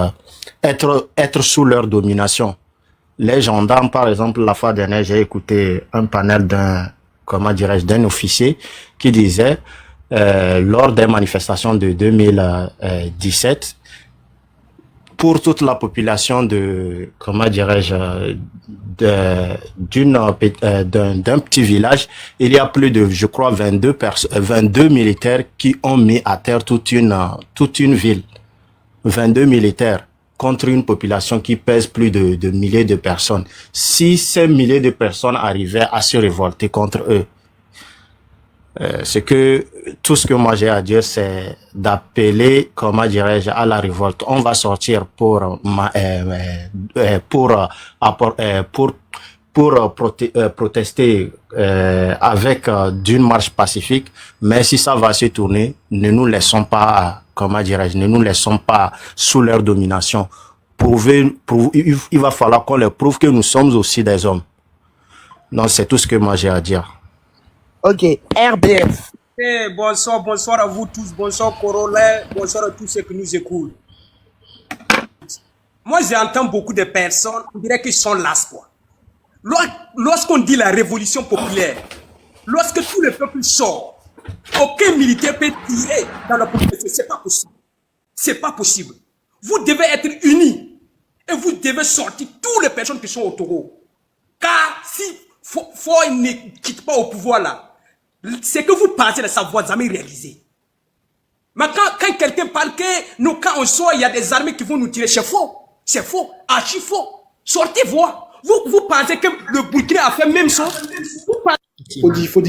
O: être sous leur domination. Les gendarmes, par exemple, la fois dernière, j'ai écouté un panel d'un officier qui disait, lors des manifestations de 2017, pour toute la population comment dirais-je, d'un petit village, il y a plus de, je crois, 22 militaires qui ont mis à terre toute une ville. 22 militaires contre une population qui pèse plus de milliers de personnes. Si ces milliers de personnes arrivaient à se révolter contre eux, tout ce que moi j'ai à dire, c'est d'appeler, comment dirais-je, à la révolte. On va sortir pour protester avec d'une marche pacifique, mais si ça va se tourner, ne nous laissons pas, comment dirais-je, ne nous laissons pas sous leur domination. Il va falloir qu'on leur prouve que nous sommes aussi des hommes. Donc c'est tout ce que moi j'ai à dire.
C: Ok, RBF.
P: Bonsoir à vous tous, bonsoir Corolla, bonsoir à tous ceux qui nous écoutent. Moi j'entends beaucoup de personnes, on dirait qu'ils sont las quoi. Lorsqu'on dit la révolution populaire, lorsque tout le peuple sort, aucun militaire peut tirer dans la population, c'est pas possible. C'est pas possible. Vous devez être unis et vous devez sortir toutes les personnes qui sont au Togo. Car si Foy ne quitte pas au pouvoir là, ce que vous pensez de ça, vous n'avez jamais réalisé. Mais quand quelqu'un parle que nous, quand on sort, il y a des armées qui vont nous tirer, c'est faux. C'est faux, archi faux. Sortez voir. Vous pensez que le Burkina a fait même chose?
J: Faut dire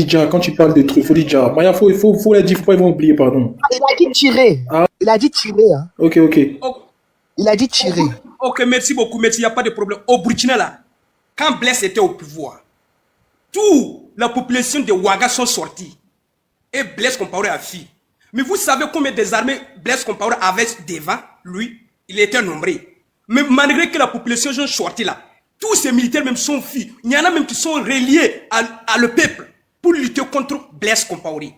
J: déjà, quand tu parles de trucs, faut dire déjà. Maya, faut les dire, faut pas ils vont oublier, pardon.
C: Il a dit tirer.
J: Ah.
C: Il a dit tirer. Hein.
J: Ok.
C: Il a dit tirer.
P: Ok, merci beaucoup, merci, il n'y a pas de problème. Au Burkina, là, quand Blaise était au pouvoir, toute la population de Ouaga sont sortis. Et Blaise Compaoré a fui. Mais vous savez combien des armées Blaise Compaoré avait devant lui? Il était nombré. Mais malgré que la population sont sortie là, tous ces militaires même sont fuis. Il y en a même qui sont reliés à le peuple pour lutter contre Blaise Compaoré.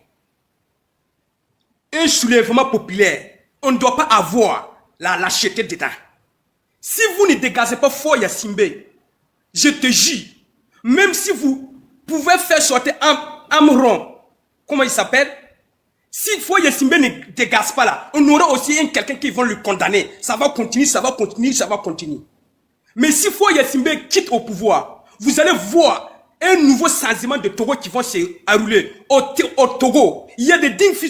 P: Un soulèvement populaire, on ne doit pas avoir la lâcheté dedans. Si vous ne dégagez pas Foya Simbe, je te jure, même si vous pouvez faire sortir Amron, comment il s'appelle? Si Foya Simbe ne dégage pas là, on aura aussi quelqu'un qui va le condamner. Ça va continuer, ça va continuer, ça va continuer. Mais si Foya Simbe quitte au pouvoir, vous allez voir un nouveau changement de Togo qui vont se dérouler. Au Togo, il y a des dignes fils